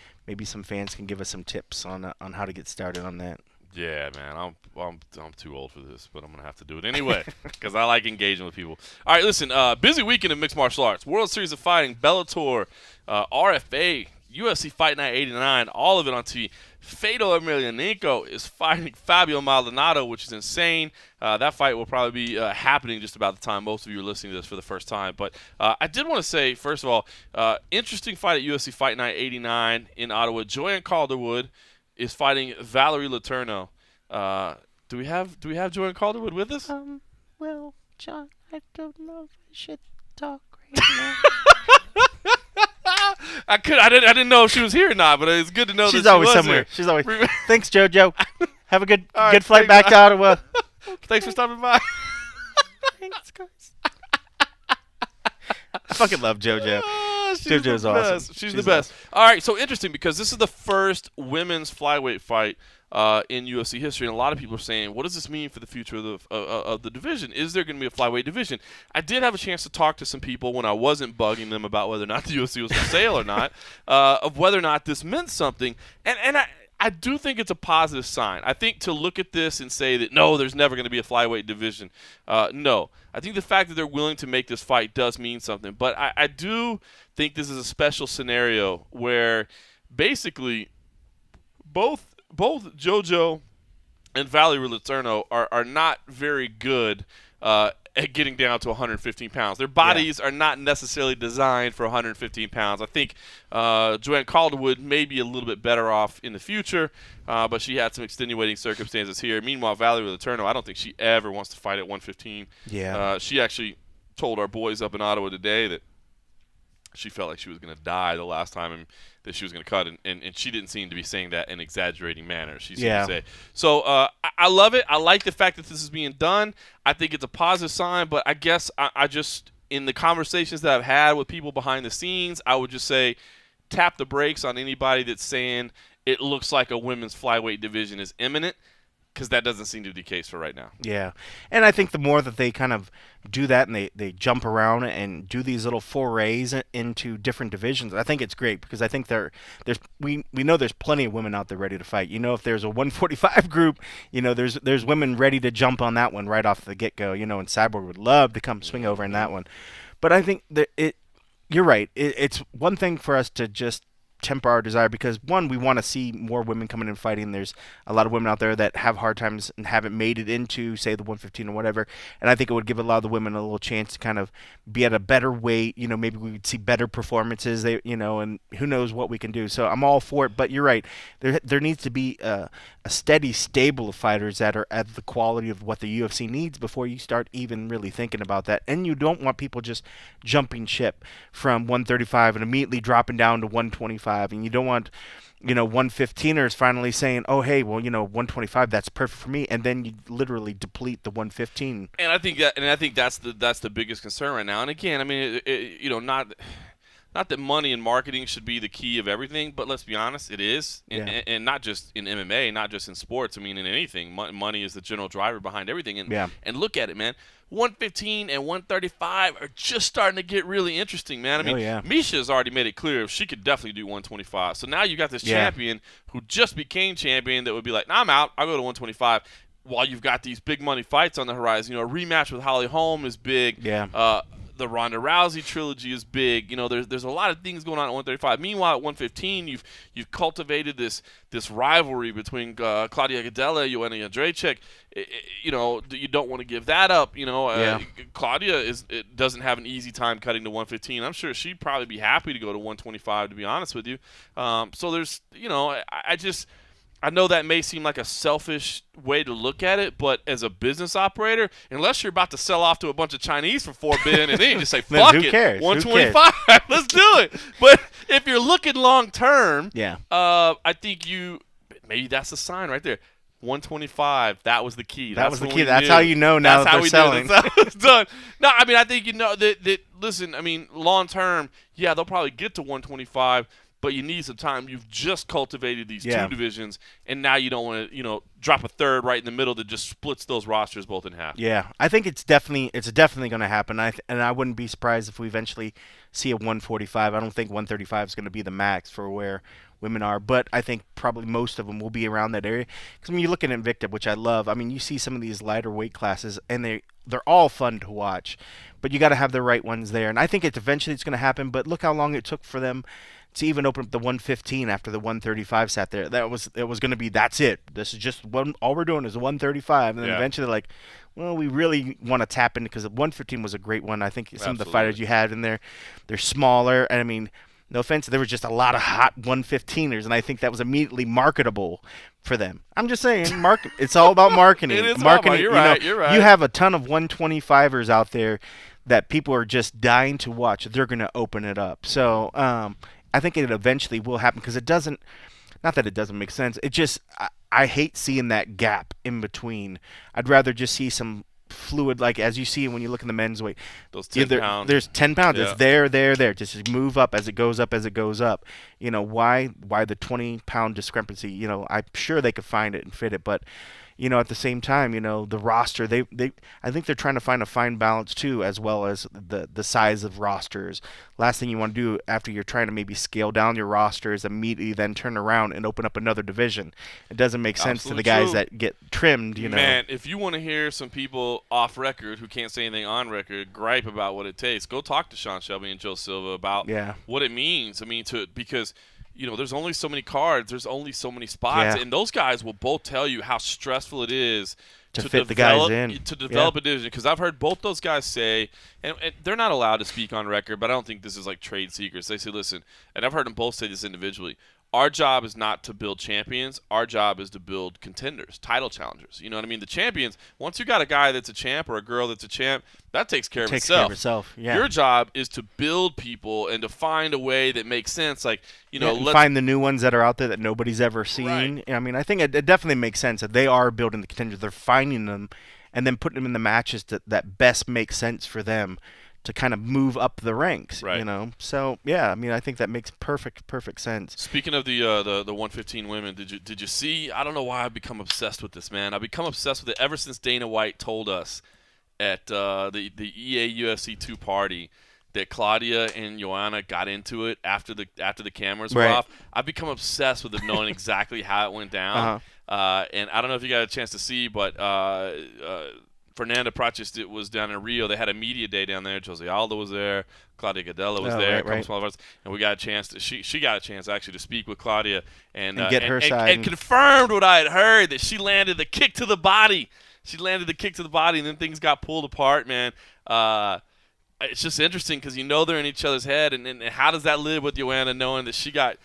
some fans can give us some tips on how to get started on that. Yeah, man, I'm too old for this, but I'm gonna have to do it anyway because I like engaging with people. All right, listen, busy weekend in mixed martial arts, World Series of Fighting, Bellator, RFA, UFC Fight Night 89, all of it on TV. Fedor Emelianenko is fighting Fabio Maldonado, which is insane. That fight will probably be happening just about the time most of you are listening to this for the first time. But I did want to say, first of all, interesting fight at UFC Fight Night 89 in Ottawa. Joanne Calderwood is fighting Valerie Letourneau. Do we have Joanne Calderwood with us? Well, John, I don't know if I should talk right now. I didn't know if she was here or not, but it's good to know She's that she always was somewhere. here. She's always. Thanks, JoJo. Have a good right, flight back to Ottawa. Thanks for stopping by. Thanks, guys. I fucking love JoJo. JoJo's awesome. She's the best. All right, so interesting because this is the first women's flyweight fight in UFC history, and a lot of people are saying, what does this mean for the future of the division? Is there going to be a flyweight division? I did have a chance to talk to some people when I wasn't bugging them about whether or not the UFC was for sale or not, of whether or not this meant something, and I do think it's a positive sign. I think to look at this and say that, no, there's never going to be a flyweight division, no. I think the fact that they're willing to make this fight does mean something, but I do think this is a special scenario where basically both JoJo and Valerie Letourneau are not very good at getting down to 115 pounds. Their bodies are not necessarily designed for 115 pounds. I think Joanne Calderwood may be a little bit better off in the future, but she had some extenuating circumstances here. Meanwhile, Valerie Letourneau, I don't think she ever wants to fight at 115. Yeah. She actually told our boys up in Ottawa today that she felt like she was going to die the last time and that she was going to cut, and she didn't seem to be saying that in exaggerating manner. She seemed to say. So I love it. I like the fact that this is being done. I think it's a positive sign, but I guess I just, in the conversations that I've had with people behind the scenes, I would just say tap the brakes on anybody that's saying it looks like a women's flyweight division is imminent, because that doesn't seem to be the case for right now. Yeah, and I think the more that they kind of do that and they jump around and do these little forays into different divisions, I think it's great, because I think we know there's plenty of women out there ready to fight. If there's a 145 group, there's women ready to jump on that one right off the get-go, and Cyborg would love to come swing over in that one. But I think that you're right. It's one thing for us to just temper our desire, because one, we want to see more women coming in fighting. There's a lot of women out there that have hard times and haven't made it into, say, the 115 or whatever, and I think it would give a lot of the women a little chance to kind of be at a better weight. Maybe we would see better performances, and who knows what we can do. So I'm all for it, but you're right, there needs to be a steady stable of fighters that are at the quality of what the UFC needs before you start even really thinking about that. And you don't want people just jumping ship from 135 and immediately dropping down to 125. And you don't want, 115ers finally saying, oh, hey, well, 125, that's perfect for me. And then you literally deplete the 115. And I think that's the biggest concern right now. And again, I mean, not that money and marketing should be the key of everything, but let's be honest, it is. And not just in MMA, not just in sports. I mean, in anything, money is the general driver behind everything. And look at it, man. 115 and 135 are just starting to get really interesting, man. I mean, Misha's already made it clear she could definitely do 125. So now you got this champion who just became champion that would be like, nah, I'm out. I'll go to 125. While you've got these big money fights on the horizon, a rematch with Holly Holm is big. Yeah. The Ronda Rousey trilogy is big. There's a lot of things going on at 135. Meanwhile, at 115, you've cultivated this rivalry between Claudia Gadelha and Joanna Jędrzejczyk. You don't want to give that up. Claudia doesn't have an easy time cutting to 115. I'm sure she'd probably be happy to go to 125, to be honest with you. So there's, I know that may seem like a selfish way to look at it, but as a business operator, unless you're about to sell off to a bunch of Chinese for $4 billion, and then you just say, fuck who it, cares? 125, let's do it. But if you're looking long term, yeah, I think maybe that's a sign right there. 125, that was the key. That was the key. That's how you know now that they're selling. That's how it's done. No, I mean, I think that listen, I mean, long term, yeah, they'll probably get to 125, but you need some time. You've just cultivated these two divisions, and now you don't want to, drop a third right in the middle that just splits those rosters both in half. Yeah, I think it's definitely going to happen. And I wouldn't be surprised if we eventually see a 145. I don't think 135 is going to be the max for where women are, but I think probably most of them will be around that area. Because when you're looking at Invicta, which I love, I mean, you see some of these lighter weight classes, and they're all fun to watch, but you got to have the right ones there. And I think eventually it's going to happen. But look how long it took for them to even open up the 115 after the 135 sat there. It was going to be, that's it. This is just all we're doing is 135, and then eventually like, well, we really want to tap into, because the 115 was a great one. I think some of the fighters you had in there, they're smaller, and I mean, no offense, there was just a lot of hot 115ers, and I think that was immediately marketable for them. I'm just saying, it's all about marketing. It is marketing. You're right. You're right. You have a ton of 125ers out there that people are just dying to watch. They're going to open it up. So I think it eventually will happen, because it doesn't. Not that it doesn't make sense. It just I hate seeing that gap in between. I'd rather just see some fluid, like as you see when you look in the men's weight. Those 10 pounds. There's 10 pounds. Yeah. It's there. Just move up as it goes up. Why the 20-pound discrepancy? I'm sure they could find it and fit it, but at the same time, the roster, I think they're trying to find a fine balance too, as well as the size of rosters. Last thing you want to do after you're trying to maybe scale down your roster is immediately then turn around and open up another division. It doesn't make sense to the guys that get trimmed, Man, if you want to hear some people off record who can't say anything on record gripe about what it takes, go talk to Sean Shelby and Joe Silva about what it means. I mean, because there's only so many cards, there's only so many spots, and those guys will both tell you how stressful it is to fit the guys in. To develop a division. Because I've heard both those guys say, and they're not allowed to speak on record, but I don't think this is like trade secrets. They say, listen, and I've heard them both say this individually, our job is not to build champions. Our job is to build contenders, title challengers. You know what I mean? The champions, once you got a guy that's a champ or a girl that's a champ, that takes care of itself. Yeah. Your job is to build people and to find a way that makes sense. Like, find the new ones that are out there that nobody's ever seen. Right. I mean, I think it definitely makes sense that they are building the contenders. They're finding them and then putting them in the matches that best make sense for them to kind of move up the ranks, Right. you know. So yeah, I mean, I think that makes perfect sense. Speaking of the 115 women, did you see? I don't know why I've become obsessed with this, man. I've become obsessed with it ever since Dana White told us at the EA UFC 2 party that Claudia and Joanna got into it after the cameras were Right. off. I've become obsessed with them knowing exactly how it went down. And I don't know if you got a chance to see, but Fernanda Pratis was down in Rio. They had a media day down there. Jose Aldo was there. Claudia Gadella was there. Right. Some of us, and we got a chance to. She got a chance actually to speak with Claudia and get her side and confirmed what I had heard, that she landed the kick to the body. She landed the kick to the body, and then things got pulled apart, man. It's just interesting because they're in each other's head, and how does that live with Joanna knowing that she got?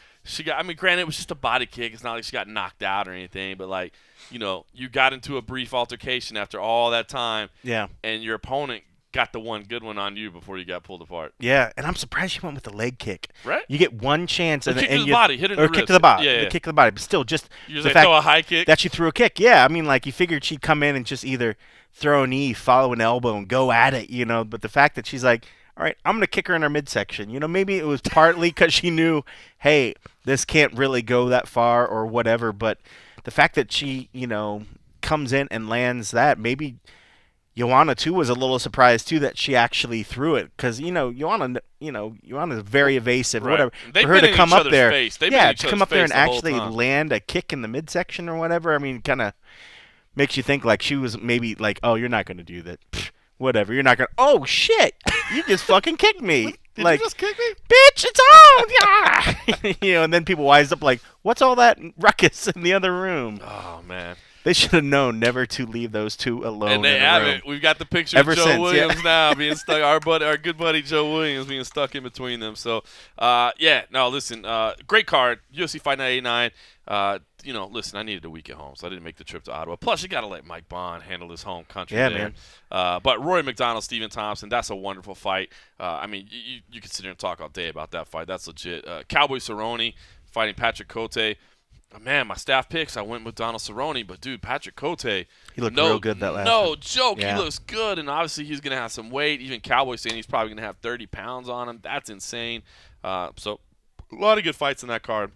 I mean, granted, it was just a body kick. It's not like she got knocked out or anything, but like, you got into a brief altercation after all that time. Yeah. And your opponent got the one good one on you before you got pulled apart. Yeah, and I'm surprised she went with the leg kick. Right. You get one chance, Or and kick and to the you, body, hit her in or the kick wrist. to the body, Yeah. the kick to the body, but still, just You the just fact throw a high kick. that she threw a kick. Yeah, I mean, like, you figured she'd come in and just either throw a knee, follow an elbow, and go at it, But the fact that she's like, all right, I'm gonna kick her in her midsection. Maybe it was partly because she knew, hey, this can't really go that far or whatever. But the fact that she, comes in and lands that, maybe Joanna too was a little surprised too that she actually threw it, because Joanna's very evasive, Right. whatever. They've For her been to in come each up other's there, face. They've been in each to come other's up there face and the whole actually time. land a kick in the midsection or whatever. I mean, kind of makes you think like she was maybe like, oh, you're not gonna do that. Pfft, whatever, you're not gonna. Oh shit, you just fucking kicked me. Did like, you just kick me? bitch, it's on. Yeah. And then people wise up like, what's all that ruckus in the other room? Oh man. They should have known never to leave those two alone. And they in a have room. it. We've got the picture Ever of Joe since, Williams now being stuck. Our good buddy Joe Williams being stuck in between them. So, listen, great card. UFC Fight Night 89. Listen, I needed a week at home, so I didn't make the trip to Ottawa. Plus, you got to let Mike Bond handle his home country. Yeah, there. man. But Rory McDonald, Stephen Thompson, that's a wonderful fight. I mean, you could sit here and talk all day about that fight. That's legit. Cowboy Cerrone fighting Patrick Cote. Man, my staff picks, I went with Donald Cerrone, but dude, Patrick Cote, He looked real good that last No time. joke, Yeah. he looks good, and obviously he's going to have some weight. Even Cowboy saying he's probably going to have 30 pounds on him. That's insane. So a lot of good fights in that card.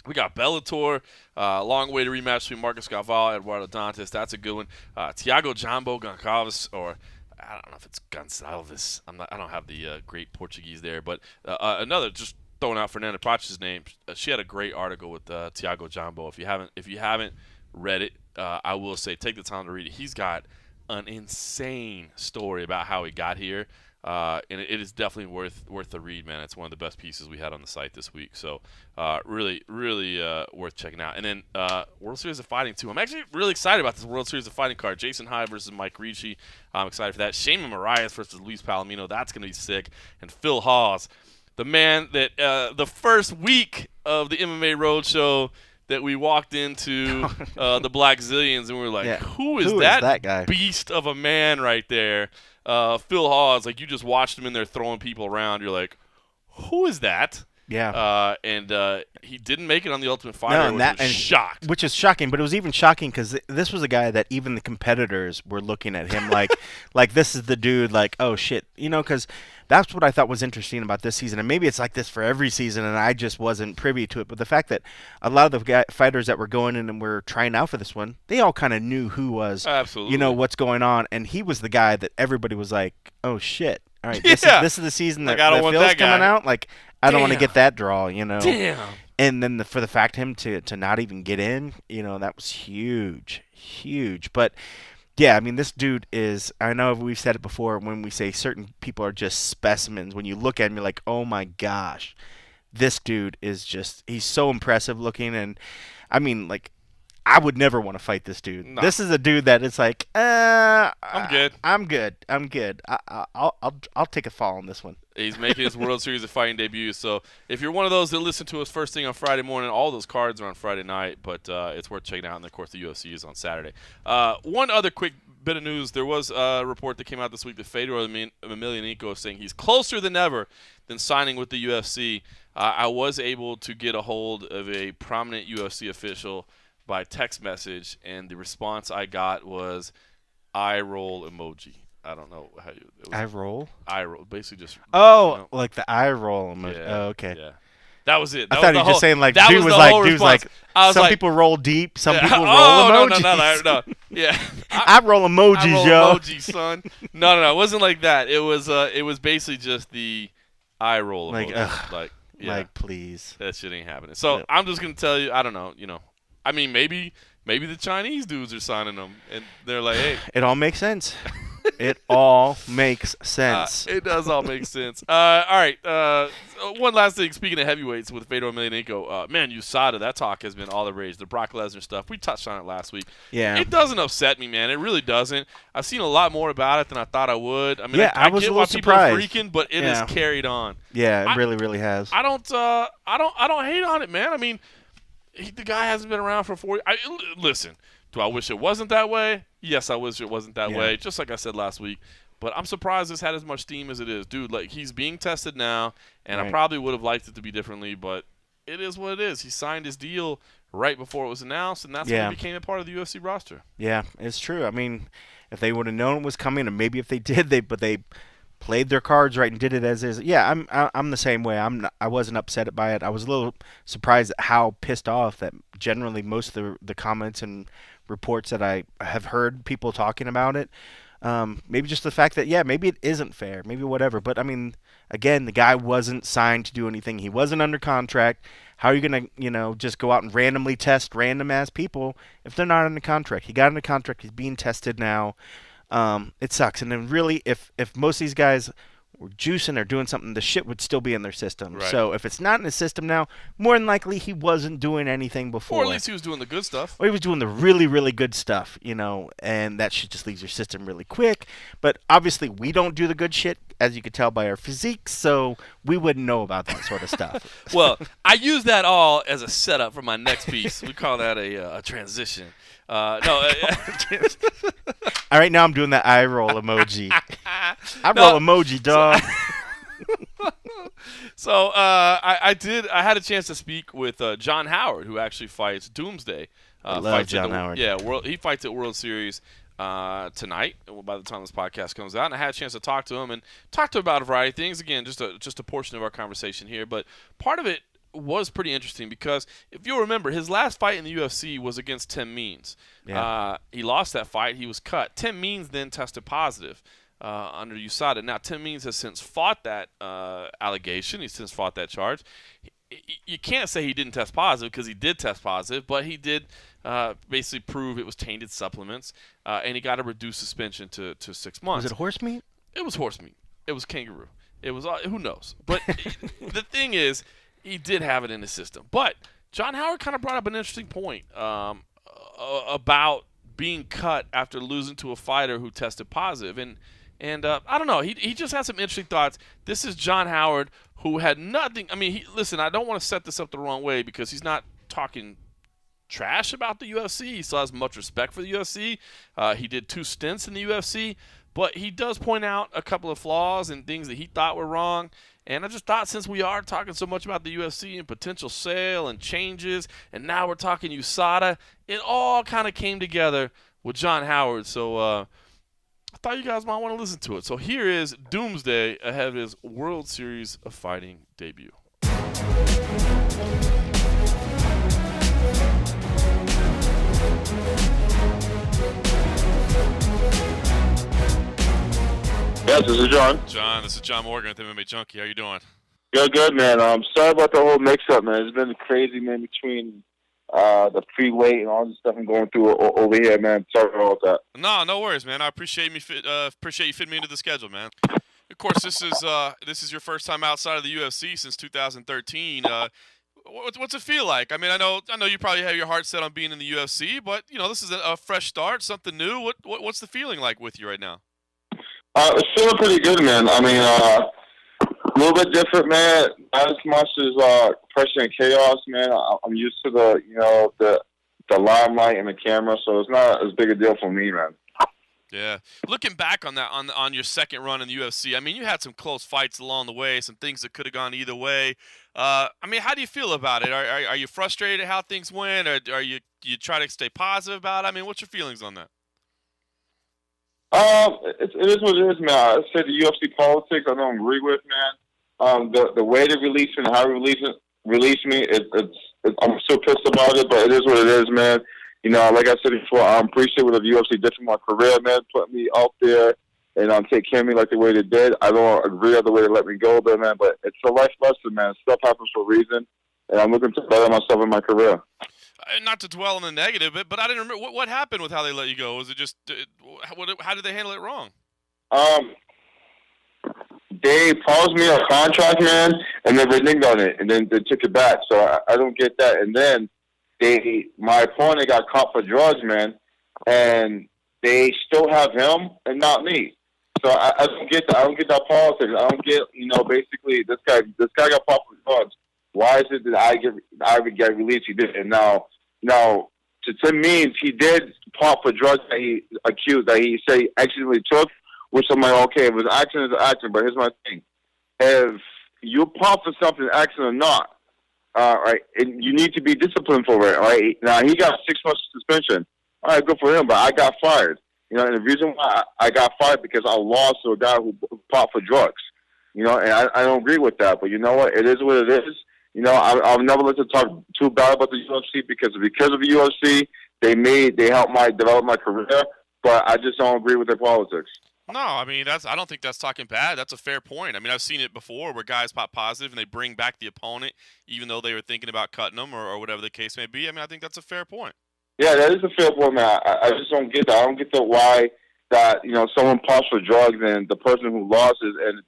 We got Bellator, long way to rematch between Marcus Galvao and Eduardo Dantas. That's a good one. Thiago Jambo Goncalves, or I don't know if it's Gonçalves. I don't have the great Portuguese there, but another just throwing out Fernanda Pratis' name. She had a great article with Thiago Jambo. If you haven't read it, I will say take the time to read it. He's got an insane story about how he got here, and it is definitely worth the read, man. It's one of the best pieces we had on the site this week. So really worth checking out. And then World Series of Fighting 2. I'm actually really excited about this World Series of Fighting card. Jason Hyde versus Mike Ricci. I'm excited for that. Shayman Moraes versus Luis Palomino. That's going to be sick. And Phil Hawes, the man that the first week of the MMA Roadshow that we walked into the Black Zillions and we were like, Yeah. who is Who is that that guy? beast of a man right there? Phil Hawes, like you just watched him in there throwing people around. You're like, who is that? Yeah. And he didn't make it on the Ultimate Fighter. and Was shocked. Which is shocking, but it was even shocking because this was a guy that even the competitors were looking at him like, like this is the dude. Like, oh shit, because that's what I thought was interesting about this season, and maybe it's like this for every season, and I just wasn't privy to it. But the fact that a lot of the fighters that were going in and were trying out for this one, they all kind of knew who was, Absolutely. what's going on, and he was the guy that everybody was like, oh shit, all right, Yeah. this is the season Like, that, I don't that want Phil's that guy. coming out. Like, I don't want to Damn. get that draw, Damn. And then for the fact him to not even get in, that was huge. But yeah, I mean, this dude is, I know we've said it before when we say certain people are just specimens. When you look at him, you're like, oh my gosh, this dude is just, he's so impressive looking. And I mean, like, I would never want to fight this dude. No. This is a dude that it's like, I'm good. I'm good. I'll take a fall on this one. He's making his World Series of Fighting debut. So if you're one of those that listen to us first thing on Friday morning, all those cards are on Friday night, but it's worth checking out. And, of course, the UFC is on Saturday. One other quick bit of news. There was a report that came out this week that Fedor Emelianenko is saying he's closer than ever than signing with the UFC. I was able to get a hold of a prominent UFC official by text message, and the response I got was eye roll emoji. I don't know how you. It was Eye roll. eye roll, basically just. Oh, like the eye roll emoji. Yeah, Oh, okay. Yeah. That was it. I That thought was he was the just saying like that dude was the like whole dude was response. like I was some like, people roll deep, some yeah, people roll oh, emojis. no. Yeah. I roll emojis, I roll yo. emojis, son. No. It wasn't like that. It was basically just the eye roll Like, emoji. ugh. Like, yeah, Like, please. that shit ain't happening. So Yeah. I'm just gonna tell you, I don't know. I mean, maybe the Chinese dudes are signing them, and they're like, hey. It all makes sense. It all makes sense. It does all make sense. All right. One last thing. Speaking of heavyweights with Fedor Emelianenko, man, USADA, that talk has been all the rage. The Brock Lesnar stuff. We touched on it last week. Yeah. It doesn't upset me, man. It really doesn't. I've seen a lot more about it than I thought I would. I mean, Yeah, I was get a why little people are surprised. freaking, but it is carried on. Yeah, it I- really has. I don't hate on it, man. I mean, the guy hasn't been around for 40. Listen, do I wish it wasn't that way? Yes, I wish it wasn't that way. Just like I said last week. But I'm surprised it's had as much steam as it is. Dude, like, he's being tested now, and I probably would have liked it to be differently, but it is what it is. He signed his deal right before it was announced, and that's when he became a part of the UFC roster. Yeah, it's true. I mean, if they would have known it was coming, and maybe if they did, they played their cards right and did it as is. Yeah, I'm the same way. I wasn't upset by it. I was a little surprised at how pissed off that generally most of the comments and reports that I have heard people talking about it. Maybe just the fact that, maybe it isn't fair, maybe whatever. But, I mean, again, the guy wasn't signed to do anything. He wasn't under contract. How are you going to, just go out and randomly test random-ass people if they're not under contract? He got under contract. He's being tested now. It sucks. And then really, if most of these guys were juicing or doing something, the shit would still be in their system. Right. So if it's not in his system now, more than likely he wasn't doing anything before. Or at least he was doing the good stuff. Or he was doing the really, really good stuff, and that shit just leaves your system really quick. But obviously we don't do the good shit, as you could tell by our physiques, so we wouldn't know about that sort of stuff. Well, I use that all as a setup for my next piece. We call that a transition. All right, now I'm doing that eye roll emoji. I roll emoji, dog. So I had a chance to speak with John Howard, who actually fights Doomsday. I love John Howard. Yeah, he fights at World Series tonight. By the time this podcast comes out, and I had a chance to talk to him about a variety of things. Again, just a portion of our conversation here, but part of it was pretty interesting because if you'll remember, his last fight in the UFC was against Tim Means. Yeah. He lost that fight. He was cut. Tim Means then tested positive under USADA. Now, Tim Means has since fought that allegation. He's since fought that charge. You can't say he didn't test positive because he did test positive, but he did basically prove it was tainted supplements, and he got a reduced suspension to 6 months. Was it horse meat? It was horse meat. It was kangaroo. It was who knows. But the thing is, he did have it in his system. But John Howard kind of brought up an interesting point about being cut after losing to a fighter who tested positive. And I don't know. He just had some interesting thoughts. This is John Howard, who had nothing. I mean, listen, I don't want to set this up the wrong way because he's not talking trash about the UFC. He still has much respect for the UFC. He did 2 stints in the UFC. But he does point out a couple of flaws and things that he thought were wrong. And I just thought, since we are talking so much about the UFC and potential sale and changes, and now we're talking USADA, it all kind of came together with John Howard. So I thought you guys might want to listen to it. So here is Doomsday ahead of his World Series of Fighting debut. Yes, this is John. John, this is John Morgan at the MMA Junkie. How you doing? Good, man. Sorry about the whole mix-up, man. It's been crazy, man, between the pre-weight and all this stuff I'm going through over here, man. Sorry about that. No worries, man. I appreciate you fitting me into the schedule, man. Of course, this is your first time outside of the UFC since 2013. What's it feel like? I mean, I know you probably have your heart set on being in the UFC, but this is a fresh start, something new. What's the feeling like with you right now? It's feeling pretty good, man. I mean, a little bit different, man. Not as much as pressure and chaos, man. I'm used to the limelight and the camera, so it's not as big a deal for me, man. Yeah. Looking back on that, on your second run in the UFC, I mean, you had some close fights along the way, some things that could have gone either way. I mean, how do you feel about it? Are you frustrated at how things went, or are you try to stay positive about it? I mean, what's your feelings on that? It is what it is, man. I said the UFC politics I don't agree with, man. The way they release it and how they release me, I'm still pissed about it, but it is what it is, man. You know, like I said before, I'm appreciative of the UFC did for my career, man, putting me out there and take care of me like the way they did. I don't agree with the way they let me go there, man, but it's a life lesson, man. Stuff happens for a reason, and I'm looking to better myself in my career. Not to dwell on the negative, but I didn't remember what happened with how they let you go. Was it just how did they handle it wrong? They paused me on contract, man, and then reneged on it, and then they took it back. So I don't get that. And then my opponent got caught for drugs, man, and they still have him and not me. So I don't get that. I don't get that politics. I don't get, basically this guy got caught for drugs. Why is it that I would get released? He did, and now to me, he did pop for drugs that he accused, that he said he accidentally took, which I'm like, okay, if it's accident, it's accident. But here's my thing: if you pop for something, accident or not, right, and you need to be disciplined for it, right? Now he got 6 months suspension. All right, good for him, but I got fired. And the reason why I got fired because I lost to a guy who popped for drugs. And I don't agree with that. But you know what? It is what it is. I'll never let them talk too bad about the UFC because of the UFC, they helped develop my career. But I just don't agree with their politics. No, I mean I don't think that's talking bad. That's a fair point. I mean, I've seen it before where guys pop positive and they bring back the opponent even though they were thinking about cutting them or whatever the case may be. I mean, I think that's a fair point. Yeah, that is a fair point, man. I just don't get that. I don't get the why that someone pops for drugs and the person who lost is and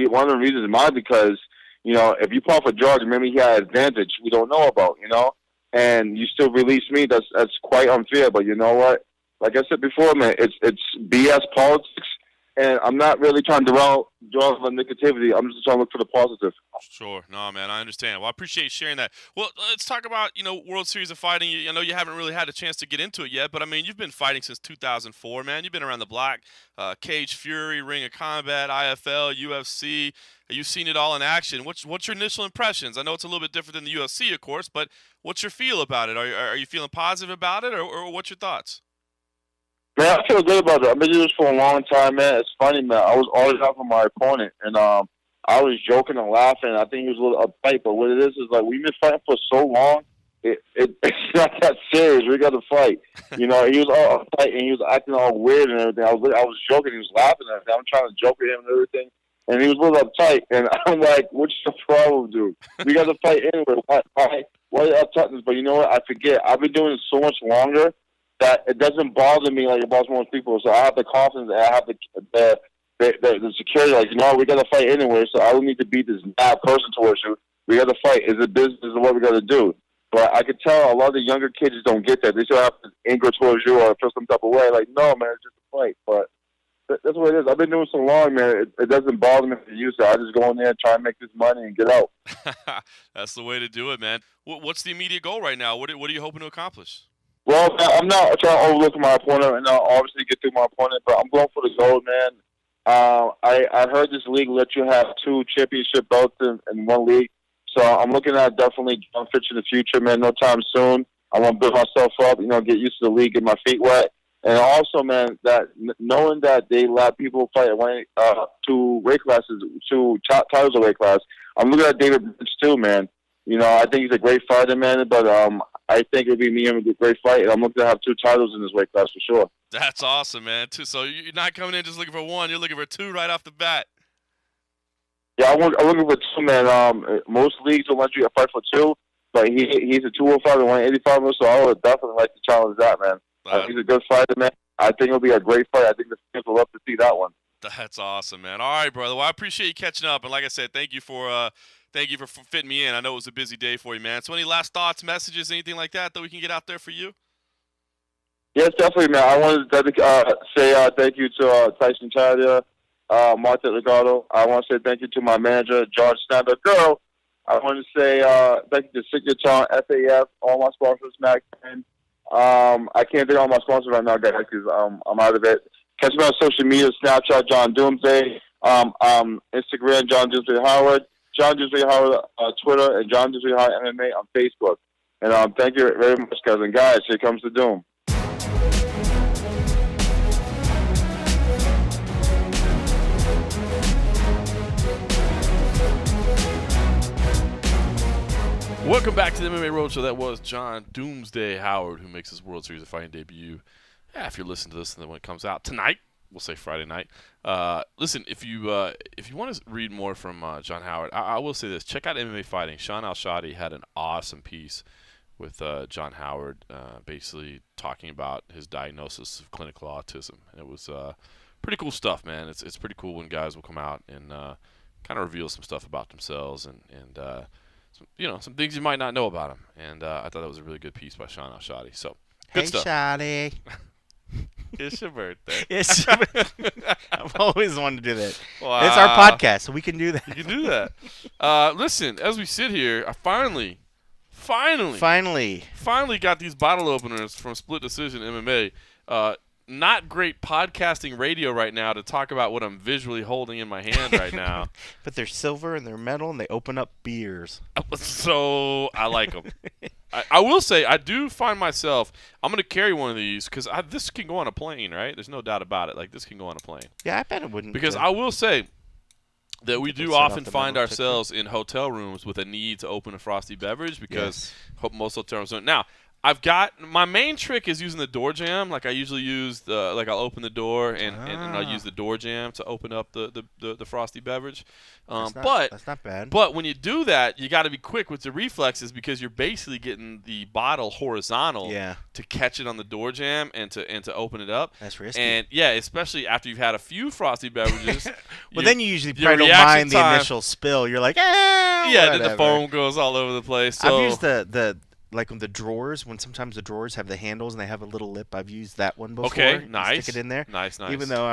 one of the reasons is mine because if you pop for drugs, maybe he had an advantage we don't know about, and you still release me. That's quite unfair. But you know what? Like I said before, man, it's BS politics, and I'm not really trying to draw the negativity. I'm just trying to look for the positive. Sure. No, man, I understand. Well, I appreciate you sharing that. Well, let's talk about, World Series of Fighting. I know you haven't really had a chance to get into it yet, but, I mean, you've been fighting since 2004, man. You've been around the block, Cage Fury, Ring of Combat, IFL, UFC. You've seen it all in action. What's your initial impressions? I know it's a little bit different than the UFC, of course, but what's your feel about it? Are you feeling positive about it, or what's your thoughts? Man, I feel good about it. I've been doing this for a long time, man. It's funny, man. I was always out for my opponent, and I was joking and laughing. I think he was a little uptight, but what it is like we've been fighting for so long, it's not that serious. We got to fight. He was all uptight, and he was acting all weird and everything. I was joking. He was laughing at everything. I'm trying to joke at him and everything, and he was a little uptight. And I'm like, what's the problem, dude? We got to fight anyway. Why are you uptight? But you know what? I forget. I've been doing it so much longer that it doesn't bother me like it bothers most people. So I have the confidence and I have the security. Like, we got to fight anyway, so I don't need to be this bad person towards you. We got to fight. It's a business. It's what we got to do. But I could tell a lot of the younger kids don't get that. They still have anger towards you or feel some type of way. Like, no, man, it's just a fight. But that's what it is. I've been doing so long, man. It doesn't bother me to use it. I just go in there and try and make this money and get out. That's the way to do it, man. What's the immediate goal right now? What are you hoping to accomplish? Well, I'm not trying to overlook my opponent and obviously get through my opponent, but I'm going for the gold, man. I heard this league let you have 2 championship belts in one league, so I'm looking at definitely John Fitch in the future, man. No time soon. I want to build myself up, get used to the league, get my feet wet, and also, man, that knowing that they let people fight at 2 weight classes, 2 titles of weight class. I'm looking at David Bridge too, man. I think he's a great fighter, man, but I think it'll be me and a great fight, and I'm looking to have 2 titles in this weight class for sure. That's awesome, man. So you're not coming in just looking for 1. You're looking for 2 right off the bat. Yeah, I'm looking for 2, man. Most leagues will let you fight for 2, but he's a 205 and 185, so I would definitely like to challenge that, man. He's a good fighter, man. I think it'll be a great fight. I think the fans will love to see that one. That's awesome, man. All right, brother. Well, I appreciate you catching up, and like I said, thank you for fitting me in. I know it was a busy day for you, man. So any last thoughts, messages, anything like that we can get out there for you? Yes, definitely, man. I wanted to say thank you to Tyson Chadia, Marta Legato. I want to say thank you to my manager, George Snyder. Girl, I want to say thank you to Signature, FAF, all my sponsors, Mac 10. I can't think of all my sponsors right now, guys, because I'm out of it. Catch me on social media, Snapchat, John Doomsday, Instagram, John Doomsday Howard, John Doomsday Howard Twitter, and John Doomsday Howard MMA on Facebook. And thank you very much, guys. And guys, here comes the Doom. Welcome back to the MMA Roadshow. That was John Doomsday Howard, who makes his World Series of Fighting debut. Yeah, if you're listening to this and then when it comes out tonight, we'll say Friday night. Listen, if you want to read more from John Howard, I will say this: check out MMA Fighting. Sean Al-Shadi had an awesome piece with John Howard, basically talking about his diagnosis of clinical autism. And it was pretty cool stuff, man. It's pretty cool when guys will come out and kind of reveal some stuff about themselves and some things you might not know about him. And I thought that was a really good piece by Sean Al-Shadi. So good stuff. Hey, Shadi. It's your birthday. I've always wanted to do that. Wow. It's our podcast, so we can do that. You can do that. Listen, as we sit here, I finally got these bottle openers from Split Decision MMA. Not great podcasting radio right now to talk about what I'm visually holding in my hand right now. But they're silver and they're metal and they open up beers. So I like them. I will say I do find myself, I'm going to carry one of these because this can go on a plane, right? There's no doubt about it. Like, this can go on a plane. Yeah, I bet it wouldn't. Because I will say that we do set off often the find metal ourselves in hotel rooms with a need to open a frosty beverage because most hotel rooms don't. Now, I've got my main trick is using the door jamb. Like I usually use I'll open the door and I'll use the door jamb to open up the frosty beverage. That's not bad. But when you do that, you got to be quick with the reflexes because you're basically getting the bottle horizontal to catch it on the door jamb and to open it up. That's risky. And especially after you've had a few frosty beverages. Well, then you usually probably don't mind the initial spill. You're like, then the foam goes all over the place. So I've used the like on the drawers, when sometimes the drawers have the handles and they have a little lip. I've used that one before. Okay, nice. Stick it in there. Nice. Even though,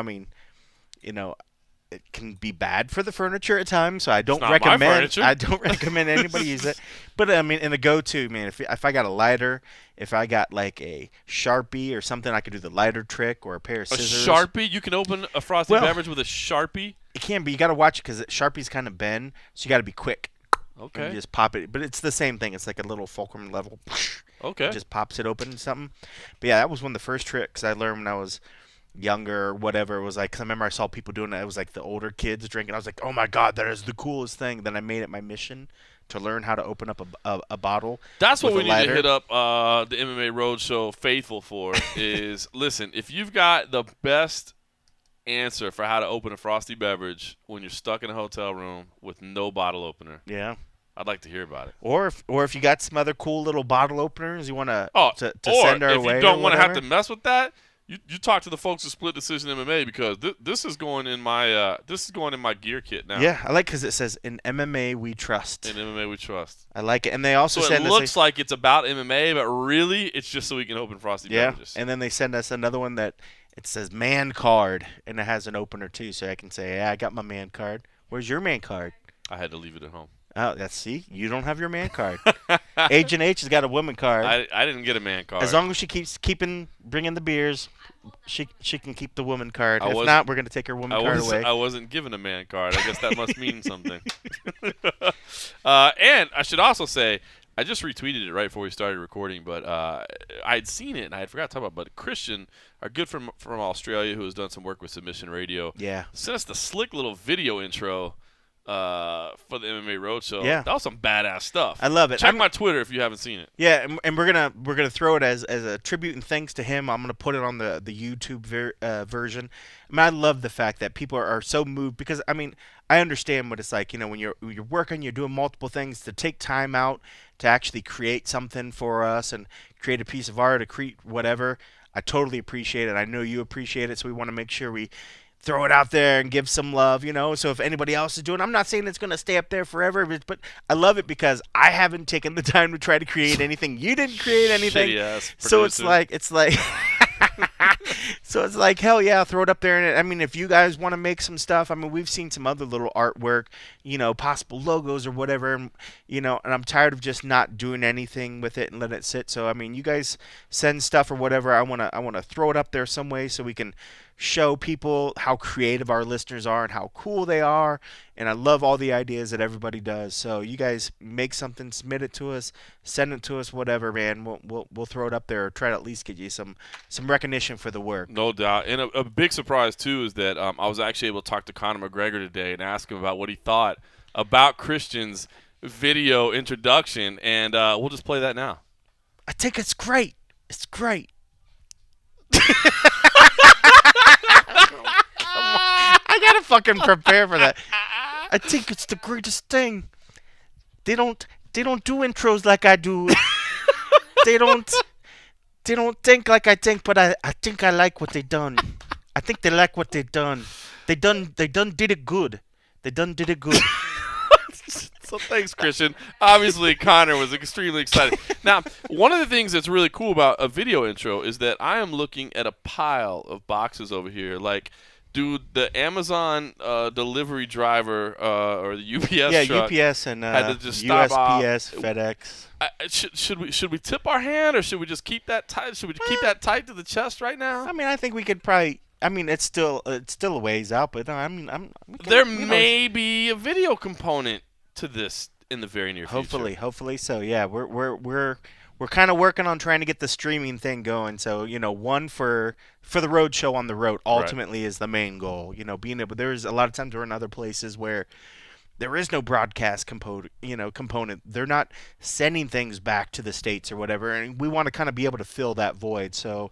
it can be bad for the furniture at times, so I don't My recommend. furniture. I don't recommend anybody use it. But in a go-to, man, if I got a lighter, if I got like a Sharpie or something, I could do the lighter trick or a pair of scissors. A Sharpie? You can open a frosty beverage with a Sharpie? It can be. You got to watch it because Sharpies kind of bend, so you got to be quick. Okay. And you just pop it, but it's the same thing. It's like a little fulcrum level. Okay. It just pops it open and something. But yeah, that was one of the first tricks I learned when I was younger or whatever. It was like, cause I remember I saw people doing it. It was like the older kids drinking. I was like, oh my God, that is the coolest thing. Then I made it my mission to learn how to open up a bottle. That's what we need to hit up the MMA Roadshow faithful for is, listen, if you've got the best answer for how to open a frosty beverage when you're stuck in a hotel room with no bottle opener. Yeah. I'd like to hear about it. Or if you got some other cool little bottle openers you want to send our way. Or if you don't want to have to mess with that, you talk to the folks at Split Decision MMA because this is going in my gear kit now. Yeah, I like because it says in MMA we trust. In MMA we trust. I like it, and they also send it looks like it's about MMA, but really it's just so we can open frosty beverages. And then they send us another one that it says man card, and it has an opener too, so I can say, yeah, I got my man card. Where's your man card? I had to leave it at home. Oh, see, you don't have your man card. Agent H has got a woman card. I didn't get a man card. As long as she keeps bringing the beers, she can keep the woman card. If not, we're gonna take her woman card away. I wasn't given a man card. I guess that must mean something. And I should also say, I just retweeted it right before we started recording, but I had seen it and I had forgot to talk about it. But Christian, our good from Australia, who has done some work with Submission Radio, sent us the slick little video intro for the MMA Roadshow. Yeah, that was some badass stuff. I love it. Check my Twitter if you haven't seen it. Yeah, and we're gonna throw it as a tribute and thanks to him. I'm gonna put it on the YouTube version. I mean, I love the fact that people are so moved because I understand what it's like. When you're working, you're doing multiple things, to take time out to actually create something for us and create a piece of art, create whatever. I totally appreciate it. I know you appreciate it, so we want to make sure we throw it out there and give some love, So if anybody else is doing, I'm not saying it's going to stay up there forever, but I love it because I haven't taken the time to try to create anything. You didn't create anything. So it's like so it's like, hell yeah, throw it up there. And if you guys want to make some stuff, we've seen some other little artwork, possible logos or whatever, and I'm tired of just not doing anything with it and let it sit. So you guys send stuff or whatever. I want to throw it up there some way so we can show people how creative our listeners are and how cool they are. And I love all the ideas that everybody does. So you guys make something, submit it to us, send it to us, whatever, man. We'll throw it up there or try to at least get you some recognition for the work. No doubt. And a big surprise too is that I was actually able to talk to Conor McGregor today and ask him about what he thought about Christian's video introduction, and we'll just play that now. I think it's great. It's great. I gotta fucking prepare for that. I think it's the greatest thing. They don't do intros like I do. They don't think like I think, but I think I like what they done. I think they like what they done. They done did it good. They done did it good. So thanks, Christian. Obviously, Connor was extremely excited. Now, one of the things that's really cool about a video intro is that I am looking at a pile of boxes over here. Like, dude, the Amazon delivery driver or the UPS truck UPS and had to just stop USPS, off. FedEx. Should we tip our hand, or should we just keep that tight? Should we keep that tight to the chest right now? I mean, I think we could probably. I mean, it's still a ways out, but I mean, there may be a video component to this in the very near future. Hopefully so. Yeah, we're kind of working on trying to get the streaming thing going. So one for the road show on the road ultimately is the main goal. Being able. There's a lot of times we're in other places where there is no broadcast component. They're not sending things back to the States or whatever, and we want to kind of be able to fill that void. So.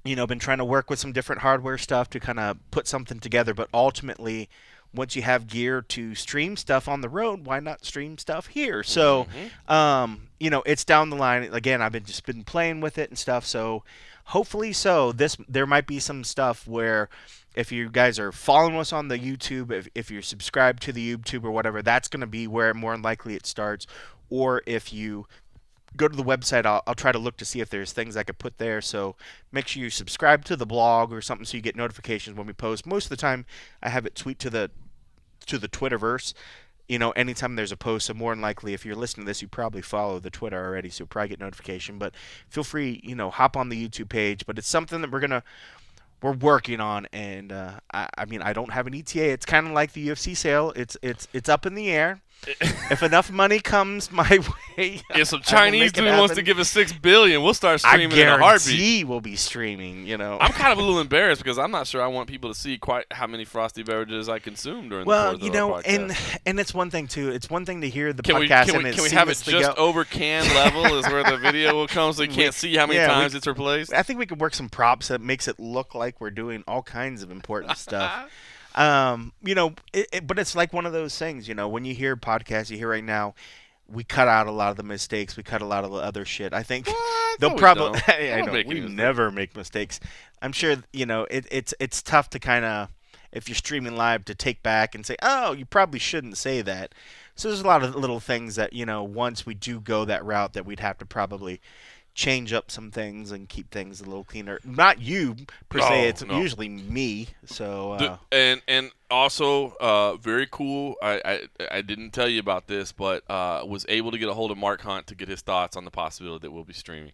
Been trying to work with some different hardware stuff to kind of put something together, but ultimately, once you have gear to stream stuff on the road, why not stream stuff here? So, it's down the line. Again, I've been playing with it and stuff. So, hopefully, there might be some stuff where if you guys are following us on the YouTube, if you're subscribed to the YouTube or whatever, that's going to be where more than likely it starts. Or if you go to the website, I'll try to look to see if there's things I could put there. So make sure you subscribe to the blog or something so you get notifications when we post. Most of the time, I have it tweet to the Twitterverse. Anytime there's a post. So more than likely, if you're listening to this, you probably follow the Twitter already, so you'll probably get notification. But feel free, hop on the YouTube page. But it's something that we're working on, and I mean, I don't have an ETA. It's kind of like the UFC sale. It's up in the air. If enough money comes my way, if some Chinese dude wants to give us $6 billion, we'll start streaming in a heartbeat. I guarantee we'll be streaming. I'm kind of a little embarrassed because I'm not sure I want people to see quite how many frosty beverages I consume during the course of our podcast. and it's one thing too. It's one thing to hear the podcast. Can we have it just over can level is where the video will come, so you can't see how many times it's replaced. I think we could work some props that makes it look like we're doing all kinds of important stuff. But it's like one of those things, when you hear podcasts, you hear right now, we cut out a lot of the mistakes. We cut a lot of the other shit. I think they'll probably, I know, we never make mistakes. I'm sure, it's tough to kind of, if you're streaming live, to take back and say, oh, you probably shouldn't say that. So there's a lot of little things that, once we do go that route, that we'd have to probably change up some things and keep things a little cleaner. Not you per se. It's usually me. So and also very cool. I didn't tell you about this, but was able to get a hold of Mark Hunt to get his thoughts on the possibility that we'll be streaming.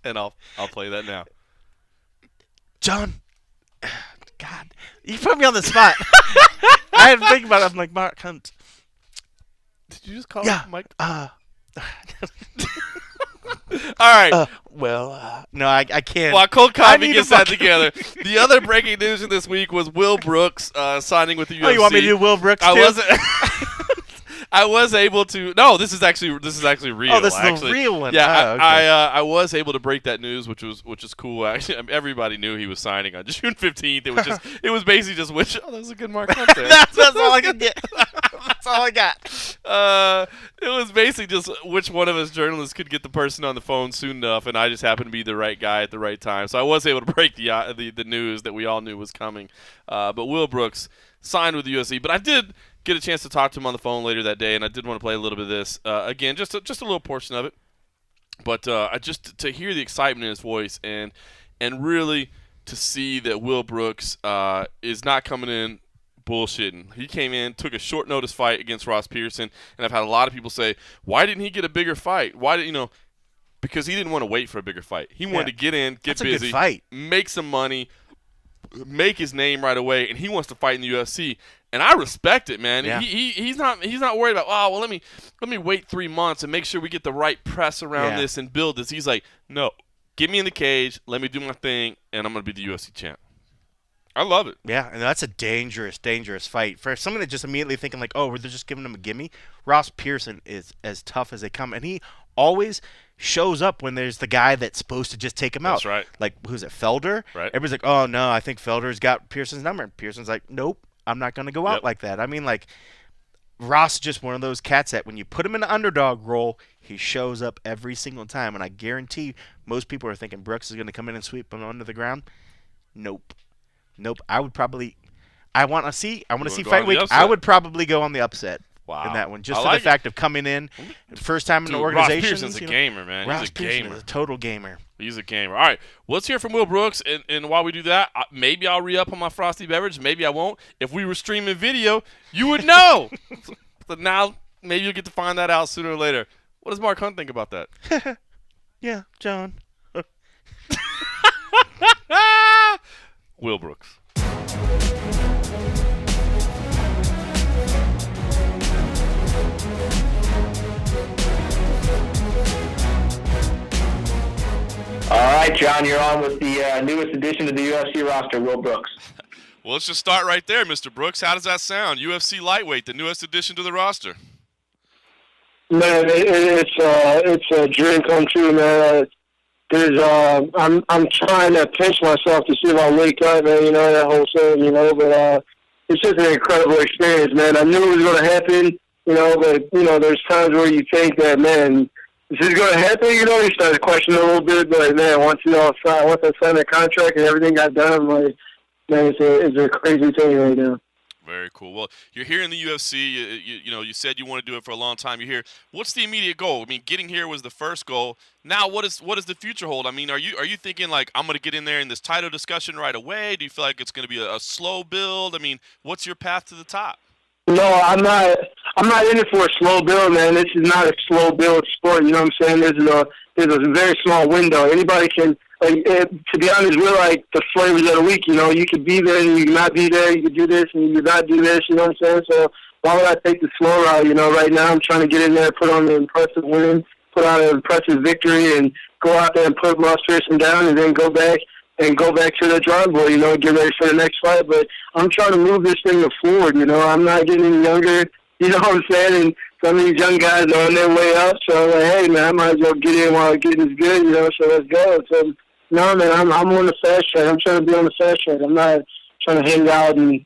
And I'll play that now. John, God, you put me on the spot. I had to think about it. I'm like, Mark Hunt. Did you just call him Mike? All right. No, I can't. While Cold Coffee gets that together, the other breaking news in this week was Will Brooks signing with the UFC. Oh, you want me to do Will Brooks too? I was able to. No, this is actually real. Oh, this is the real one. Yeah, okay. I was able to break that news, which is cool. Actually, everybody knew he was signing on June 15th. It was basically just which. Oh, that was a good Mark Hunt there. that's all I could get. That's all I got. It was basically just which one of us journalists could get the person on the phone soon enough, and I just happened to be the right guy at the right time. So I was able to break the news that we all knew was coming. But Will Brooks signed with the UFC. But I did get a chance to talk to him on the phone later that day, and I did want to play a little bit of this. Again, just a little portion of it. But just to hear the excitement in his voice and really to see that Will Brooks is not coming in bullshitting. He came in, took a short notice fight against Ross Pearson, and I've had a lot of people say, why didn't he get a bigger fight? Because he didn't want to wait for a bigger fight. He wanted to get in, get busy, a good fight. Make some money, make his name right away, and he wants to fight in the UFC. And I respect it, man. Yeah. He's not worried about, let me wait 3 months and make sure we get the right press around this and build this. He's like, no, get me in the cage, let me do my thing, and I'm gonna be the UFC champ. I love it. Yeah, and that's a dangerous, dangerous fight. For someone that just immediately thinking like, oh, they're just giving him a gimme, Ross Pearson is as tough as they come. And he always shows up when there's the guy that's supposed to just take him out. That's right. Like, who's it, Felder? Right. Everybody's like, oh, no, I think Felder's got Pearson's number. And Pearson's like, nope, I'm not going to go out like that. I mean, like, Ross is just one of those cats that when you put him in the underdog role, he shows up every single time. And I guarantee most people are thinking Brooks is going to come in and sweep him under the ground. Nope. I would probably. I want to see fight week. I would probably go on the upset in that one, just for the fact of coming in first time in the organization. Ross Pearson's a gamer, man. Ross He's a Pearson gamer. is a total gamer. He's a gamer. All right, well, let's hear from Will Brooks, and while we do that, maybe I'll re-up on my frosty beverage. Maybe I won't. If we were streaming video, you would know. But now, maybe you'll get to find that out sooner or later. What does Mark Hunt think about that? Yeah, John. Will Brooks. All right, John, you're on with the newest addition to the UFC roster, Will Brooks. Well, let's just start right there, Mr. Brooks. How does that sound? UFC lightweight, the newest addition to the roster. Man, it's a dream come true, man. I'm trying to pinch myself to see if I wake up, man. You know that whole thing, you know. But it's just an incredible experience, man. I knew it was going to happen, you know. But you know, there's times where you think that, man, is this going to happen? You know, you start to question a little bit. But man, once I signed that contract and everything got done, I'm like, man, it's a crazy thing right now. Very cool. Well, you're here in the UFC. You said you want to do it for a long time. You're here. What's the immediate goal? I mean, getting here was the first goal. Now, what does the future hold? I mean, are you thinking like I'm going to get in there in this title discussion right away? Do you feel like it's going to be a slow build? I mean, what's your path to the top? No, I'm not in it for a slow build, man. This is not a slow build sport. You know what I'm saying? There's a very small window. Anybody can. To be honest, we're like the flavors of the week. You know, you could be there and you can not be there. You could do this and you could not do this. You know what I'm saying? So why would I take the slow route? You know, right now I'm trying to get in there, put on an impressive win, put on an impressive victory, and go out there and put Ross Pearson down, and then go back to the drawing board. You know, get ready for the next fight. But I'm trying to move this thing forward. You know, I'm not getting any younger. You know what I'm saying? And some of these young guys are on their way up. So like, hey, man, I might as well get in while getting is good. You know, so let's go. So. No, man, I'm on the fast track. I'm trying to be on the fast track. I'm not trying to hang out and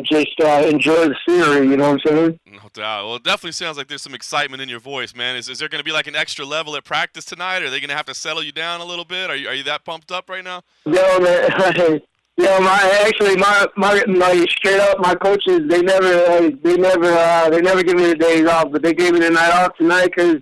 just enjoy the scenery, you know what I'm saying? No doubt. Well, it definitely sounds like there's some excitement in your voice, man. Is there going to be like an extra level at practice tonight? Are they going to have to settle you down a little bit? Are you that pumped up right now? Yo, man. Yeah, my straight up, my coaches, they never give me the days off, but they gave me the night off tonight because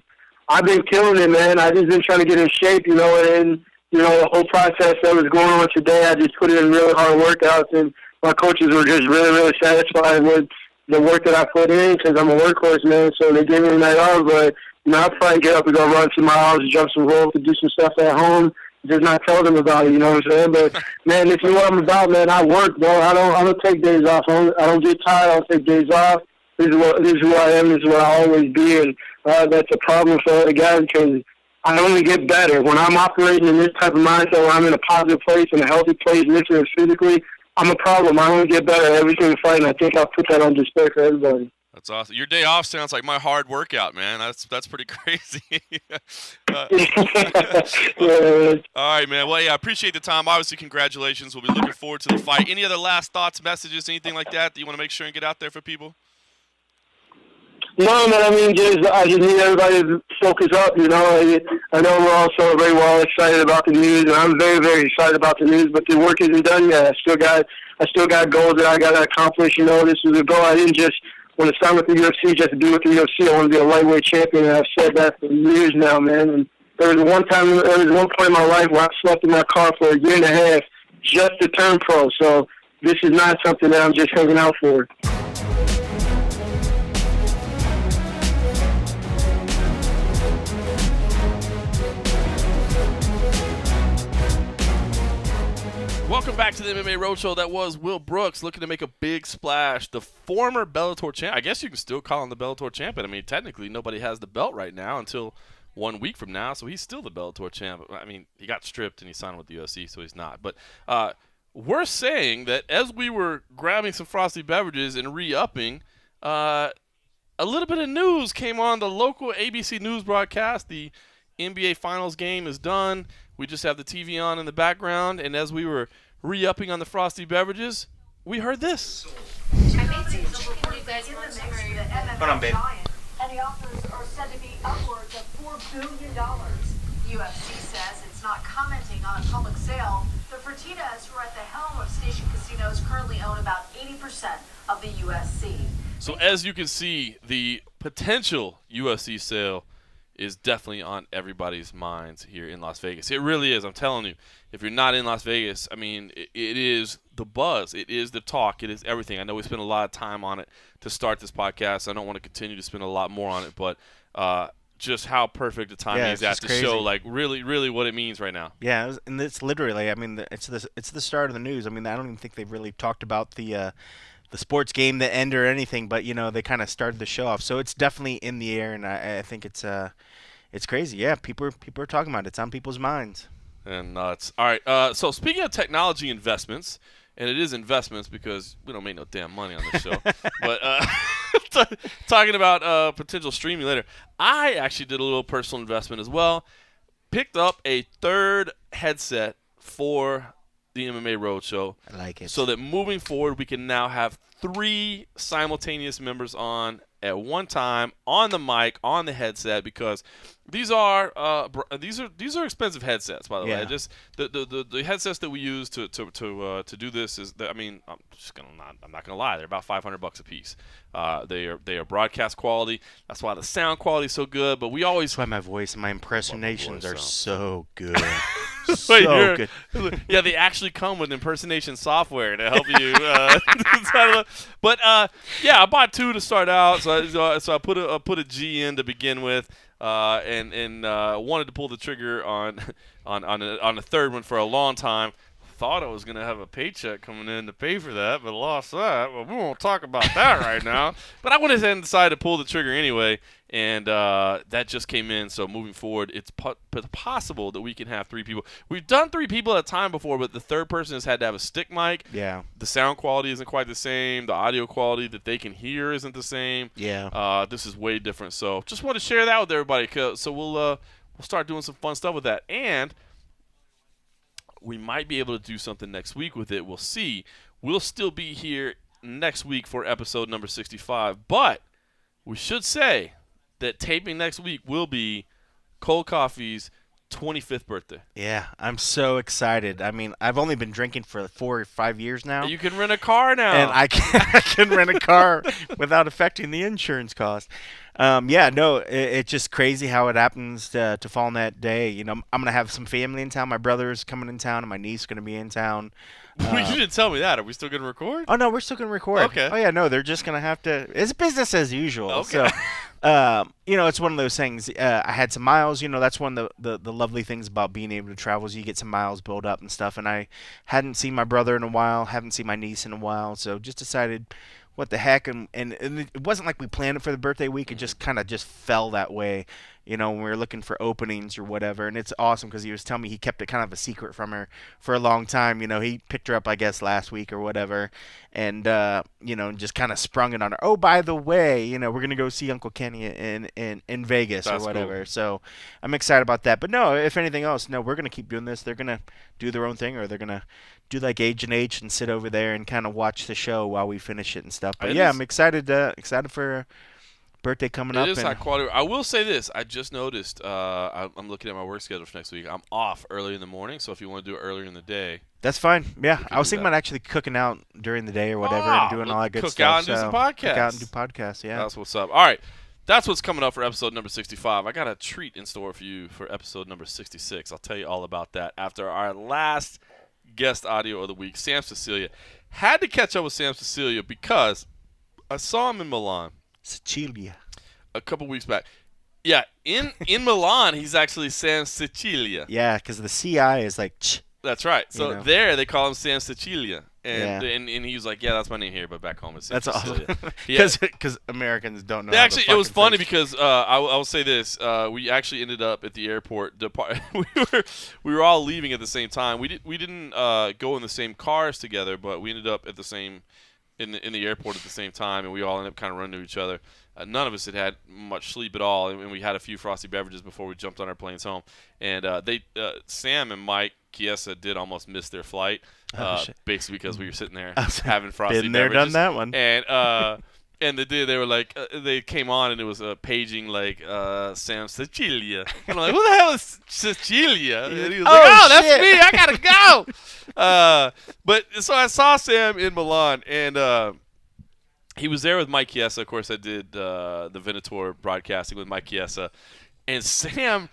I've been killing it, man. I just been trying to get in shape, you know, and you know, the whole process that was going on today, I just put in really hard workouts, and my coaches were just really, really satisfied with the work that I put in because I'm a workhorse, man. So they gave me the night off, but you know, I'll probably get up and go run 2 miles, jump some ropes, and do some stuff at home. Just not tell them about it, you know what I'm saying? But man, this is what I'm about, man. I work, bro. I don't take days off. I don't get tired. I don't take days off. This is who I am. This is what I always be, and that's a problem for other guys because I only get better. When I'm operating in this type of mindset, when I'm in a positive place, in a healthy place, mentally and physically, I'm a problem. I only get better every single fight, and I think I'll put that on display for everybody. That's awesome. Your day off sounds like my hard workout, man. That's pretty crazy. All right, man. Well, yeah, I appreciate the time. Obviously, congratulations. We'll be looking forward to the fight. Any other last thoughts, messages, anything like that you want to make sure and get out there for people? No, man, I mean, I just need everybody to focus up, you know. I know we're all so very well excited about the news, and I'm very, very excited about the news, but the work isn't done yet. I still got goals that I got to accomplish, you know. This is a goal. I didn't just want to sign with the UFC just to be with the UFC. I want to be a lightweight champion, and I've said that for years now, man. And there was one point in my life where I slept in my car for a year and a half just to turn pro, so this is not something that I'm just hanging out for. Welcome back to the MMA Roadshow. That was Will Brooks looking to make a big splash. The former Bellator champ. I guess you can still call him the Bellator champion. I mean, technically, nobody has the belt right now until 1 week from now, so he's still the Bellator champ. I mean, he got stripped and he signed with the UFC, so he's not. But we're saying that as we were grabbing some frosty beverages and re-upping, a little bit of news came on the local ABC News broadcast. The NBA Finals game is done. We just have the TV on in the background, and as we were re-upping on the frosty beverages, we heard this. Hold on, babe. And the offers are said to be upwards of $4 billion. UFC says it's not commenting on a public sale. The Fertittas, who are at the helm of Station Casinos, currently own about 80% of the UFC. So as you can see, the potential UFC sale is definitely on everybody's minds here in Las Vegas. It really is. I'm telling you, if you're not in Las Vegas, I mean, it is the buzz. It is the talk. It is everything. I know we spent a lot of time on it to start this podcast. I don't want to continue to spend a lot more on it, but just how perfect the timing is at to show, like, really, really what it means right now. Yeah, and it's literally, I mean, it's the start of the news. I mean, I don't even think they've really talked about the sports game that end or anything, but they kind of started the show off. So it's definitely in the air, and I think it's crazy. Yeah, people are talking about it. It's on people's minds. And nuts. All right. So speaking of technology investments, and it is investments because we don't make no damn money on this show, but talking about potential streaming later, I actually did a little personal investment as well. Picked up a third headset for the MMA Roadshow. I like it. So that moving forward, we can now have 3 simultaneous members on at one time on the mic, on the headset, because these are expensive headsets, by the way. Just the headsets that we use to do this is that, I mean, I'm not gonna lie, they're about $500 a piece. They are broadcast quality. That's why the sound quality is so good. But we always That's why my voice and my impersonations are so good. good. Yeah, they actually come with impersonation software to help you. But yeah, I bought 2 to start out, so I put a G in to begin with, and wanted to pull the trigger on a third one for a long time. Thought I was going to have a paycheck coming in to pay for that, but lost that. Well, we won't talk about that right now. But I went ahead and decided to pull the trigger anyway, and that just came in. So moving forward, it's possible that we can have 3 people. We've done 3 people at a time before, but the third person has had to have a stick mic. Yeah. The sound quality isn't quite the same. The audio quality that they can hear isn't the same. Yeah. This is way different. So just want to share that with everybody. So we'll start doing some fun stuff with that. And we might be able to do something next week with it. We'll see. We'll still be here next week for episode number 65. But we should say that taping next week will be Cold Coffee's 25th birthday. Yeah, I'm so excited. I mean, I've only been drinking for 4 or 5 years now. You can rent a car now. And I can rent a car without affecting the insurance cost. It's just crazy how it happens to fall on that day. I'm going to have some family in town. My brother's coming in town, and my niece is going to be in town. You didn't tell me that. Are we still going to record? Oh, no, we're still going to record. Okay. Oh, yeah, no, they're just going to have to – it's business as usual. Okay. So, it's one of those things. I had some miles. That's one of the lovely things about being able to travel is you get some miles built up and stuff. And I hadn't seen my brother in a while, haven't seen my niece in a while, so just decided – what the heck, and it wasn't like we planned it for the birthday week. It just kind of just fell that way, when we were looking for openings or whatever. And it's awesome because he was telling me he kept it kind of a secret from her for a long time. He picked her up, I guess, last week or whatever, and just kind of sprung it on her. Oh, by the way, we're gonna go see Uncle Kenny in Vegas. That's or whatever. Cool. So I'm excited about that. But no, if anything else, no, we're gonna keep doing this. They're gonna do their own thing, or they're gonna do like Agent H and sit over there and kind of watch the show while we finish it and stuff. But I'm excited for birthday coming up. It is high quality. I will say this. I just noticed, I'm looking at my work schedule for next week. I'm off early in the morning, so if you want to do it earlier in the day. That's fine. Yeah, I was thinking about actually cooking out during the day or whatever and doing all that good stuff. Cook out and do some podcasts. Cook out and do podcasts, yeah. That's what's up. All right. That's what's coming up for episode number 65. I got a treat in store for you for episode number 66. I'll tell you all about that after our last guest audio of the week, Sam Sicilia. Had to catch up with Sam Sicilia because I saw him in Milan. Sicilia. A couple weeks back. Yeah, in Milan, he's actually Sam Sicilia. Yeah, because the CI is like ch. That's right. So there they call him Sam Sicilia. And he was like, yeah, that's my name here, but back home it's Sam That's Sicilia. awesome. Yeah. Because Americans don't know. They how actually, to it was fucking funny say- because I will say this: we actually ended up at the airport. We were all leaving at the same time. We didn't go in the same cars together, but we ended up at the same in the airport at the same time, and we all ended up kind of running to each other. None of us had much sleep at all, and we had a few frosty beverages before we jumped on our planes home. And Sam and Mike Chiesa did almost miss their flight, basically because we were sitting there having frosty Been there, beverages. done that one. And they were like, they came on and it was paging like Sam Sicilia. And I'm like, who the hell is Sicilia? And he was like, oh, that's shit. me. I gotta go. But so I saw Sam in Milan, and he was there with Mike Chiesa. Of course, I did the Venator broadcasting with Mike Chiesa. And Sam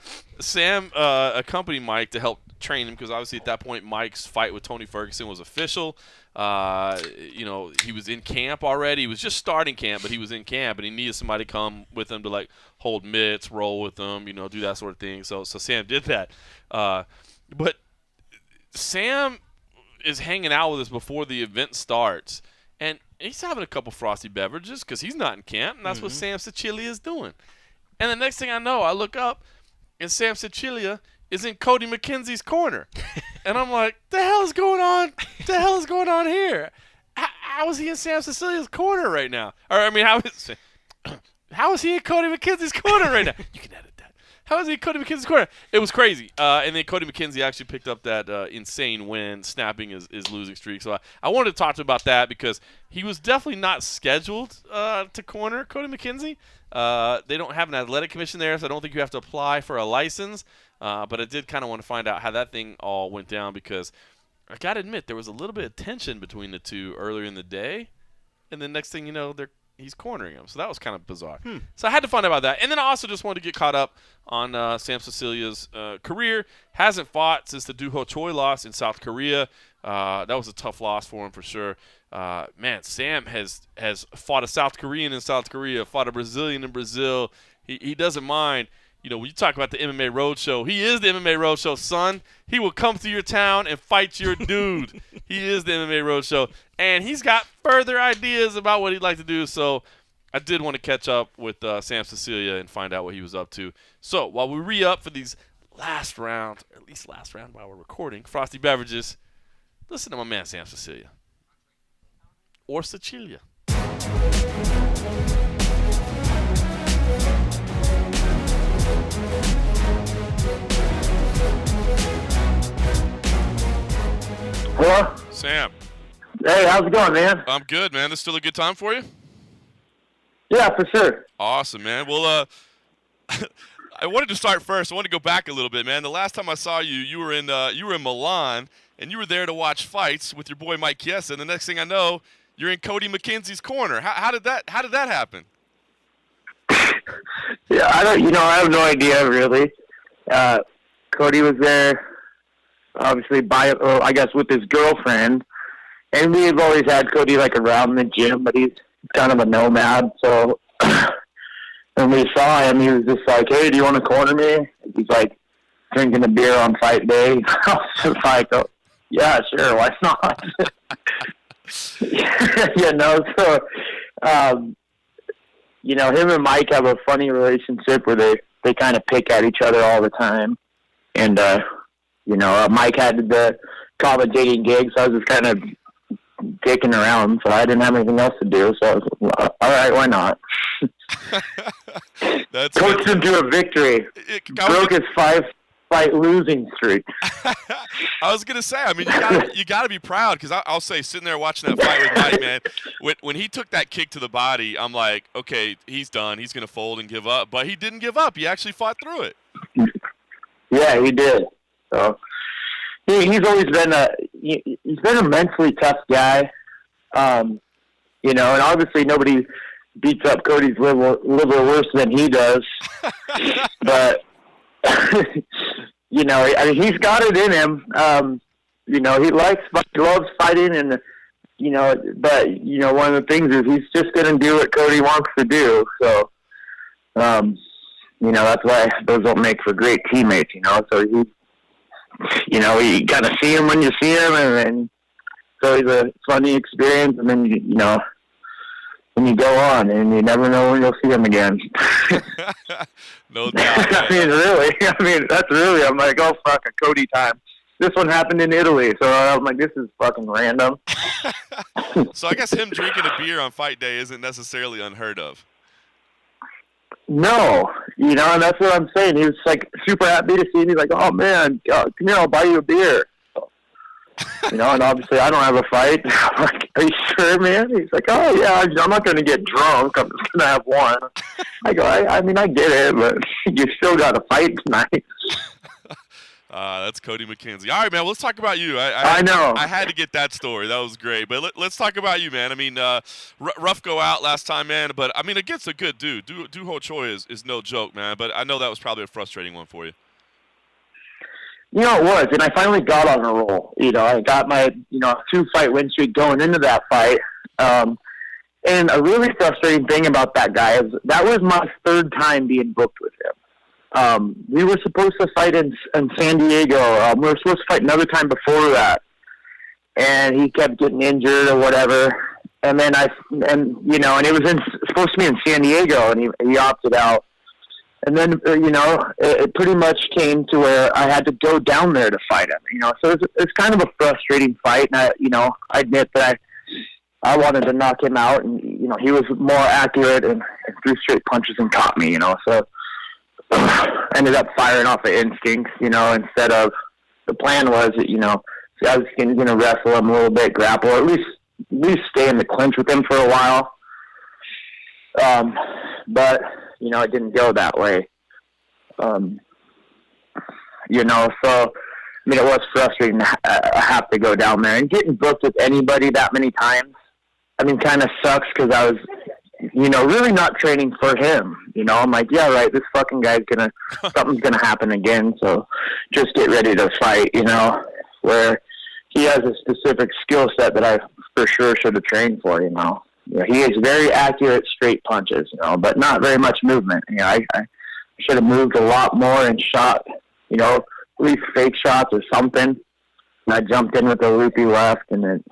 accompanied Mike to help train him because obviously at that point Mike's fight with Tony Ferguson was official. He was in camp already. He was just starting camp, but he was in camp, and he needed somebody to come with him to like hold mitts, roll with him, do that sort of thing. So Sam did that. But Sam is hanging out with us before the event starts, and he's having a couple frosty beverages because he's not in camp, and that's what Sam Sicilia is doing. And the next thing I know, I look up, and Sam Sicilia is in Cody McKenzie's corner. And I'm like, the hell is going on? The hell is going on here? How is he in Sam Sicilia's corner right now? Or, I mean, how is he in Cody McKenzie's corner right now? You can edit that. How is he in Cody McKenzie's corner? It was crazy. And then Cody McKenzie actually picked up that insane win, snapping his losing streak. So I wanted to talk to him about that because he was definitely not scheduled to corner Cody McKenzie. They don't have an athletic commission there, so I don't think you have to apply for a license. But I did kind of want to find out how that thing all went down because I got to admit there was a little bit of tension between the two earlier in the day. And then next thing you know, he's cornering him. So that was kind of bizarre. So I had to find out about that. And then I also just wanted to get caught up on Sam Sicilia's career. Hasn't fought since the Doo Ho Choi loss in South Korea. That was a tough loss for him for sure. Man, Sam has fought a South Korean in South Korea, fought a Brazilian in Brazil. He doesn't mind. When you talk about the MMA Roadshow, he is the MMA Roadshow, son. He will come to your town and fight your dude. He is the MMA Roadshow. And he's got further ideas about what he'd like to do. So I did want to catch up with Sam Sicilia and find out what he was up to. So while we re-up for these last round, or at least last round while we're recording, Frosty Beverages, listen to my man Sam Sicilia. Or Sicilia. Hello? Sam. Hey, how's it going, man? I'm good, man. This still a good time for you? Yeah, for sure. Awesome, man. Well, I wanted to start first. I wanted to go back a little bit, man. The last time I saw you, you were in Milan, and you were there to watch fights with your boy Mike Chiesa. And the next thing I know, you're in Cody McKenzie's corner. How did that happen? Yeah, I have no idea really. Cody was there, obviously I guess with his girlfriend, and we've always had Cody like around the gym, but he's kind of a nomad. So when we saw him, he was just like, "Hey, do you want to corner me?" He's like drinking a beer on fight day. I was just like, "Oh, yeah, sure, why not?" Him and Mike have a funny relationship where they kind of pick at each other all the time. And, Mike had the commentating gig, so I was just kind of dicking around, so I didn't have anything else to do. So I was like, all right, why not? That's Coached him to a victory. Broke his 5-fight losing streak. I was gonna say, I mean, you gotta be proud because I'll say, sitting there watching that fight with Mike, man, when he took that kick to the body, I'm like, okay, he's done. He's gonna fold and give up, but he didn't give up. He actually fought through it. Yeah, he did. So he's always been he's been a mentally tough guy. And obviously nobody beats up Cody's liver worse than he does. But he's got it in him. He loves fighting, and but one of the things is he's just going to do what Cody wants to do. So, that's why those don't make for great teammates. So you got to see him when you see him, and then always a funny experience, and then you know, when you go on, and you never know when you'll see him again. No doubt. I mean, really. I mean, that's really. I'm like, oh fuck, a Cody time. This one happened in Italy, so I'm like, this is fucking random. So I guess him drinking a beer on fight day isn't necessarily unheard of. No, you know, and that's what I'm saying. He was like super happy to see me. He's like, oh man, come here, I'll buy you a beer. You know, and obviously I don't have a fight. I'm like, are you sure, man? He's like, oh yeah, I'm not going to get drunk. I'm just going to have one. I go, I mean, I get it, but you still got to fight tonight. That's Cody McKenzie. All right, man. Well, let's talk about you. I know. I had to get that story. That was great. But let's talk about you, man. I mean, rough go out last time, man. But I mean, against a good dude. Do Ho Choi is no joke, man. But I know that was probably a frustrating one for you. You know, it was, and I finally got on a roll. You know, I got my 2-fight win streak going into that fight. And a really frustrating thing about that guy is that was my 3rd time being booked with him. We were supposed to fight in San Diego. We were supposed to fight another time before that, and he kept getting injured or whatever. And then and it was supposed to be in San Diego, and he opted out. And then it pretty much came to where I had to go down there to fight him. You know, so it's kind of a frustrating fight. And I admit that I wanted to knock him out, and he was more accurate and threw straight punches and caught me. You know, so. Ended up firing off of instincts, instead of the plan was that, I was going to wrestle him a little bit, grapple, or at least stay in the clinch with him for a while. But, it didn't go that way. So, I mean, it was frustrating to have to go down there. And getting booked with anybody that many times, I mean, kind of sucks because I was, really not training for him. I'm like, yeah, right, this fucking guy's something's gonna happen again, so just get ready to fight, where he has a specific skill set that I for sure should have trained for, he is very accurate straight punches, but not very much movement. I should have moved a lot more and shot, at least fake shots or something. And I jumped in with a loopy left, and then,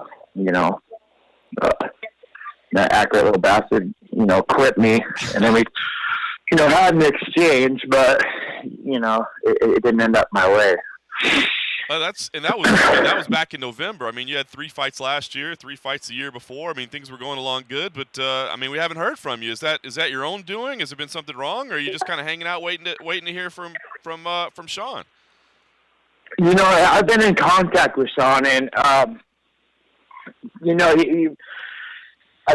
that accurate little bastard, clipped me, and then we, had an exchange, but, it didn't end up my way. That was back in November. I mean, you had 3 fights last year, 3 fights the year before. I mean, things were going along good, but I mean, we haven't heard from you. Is that your own doing? Has there been something wrong, or are you just kind of hanging out waiting to hear from Sean? I've been in contact with Sean, and I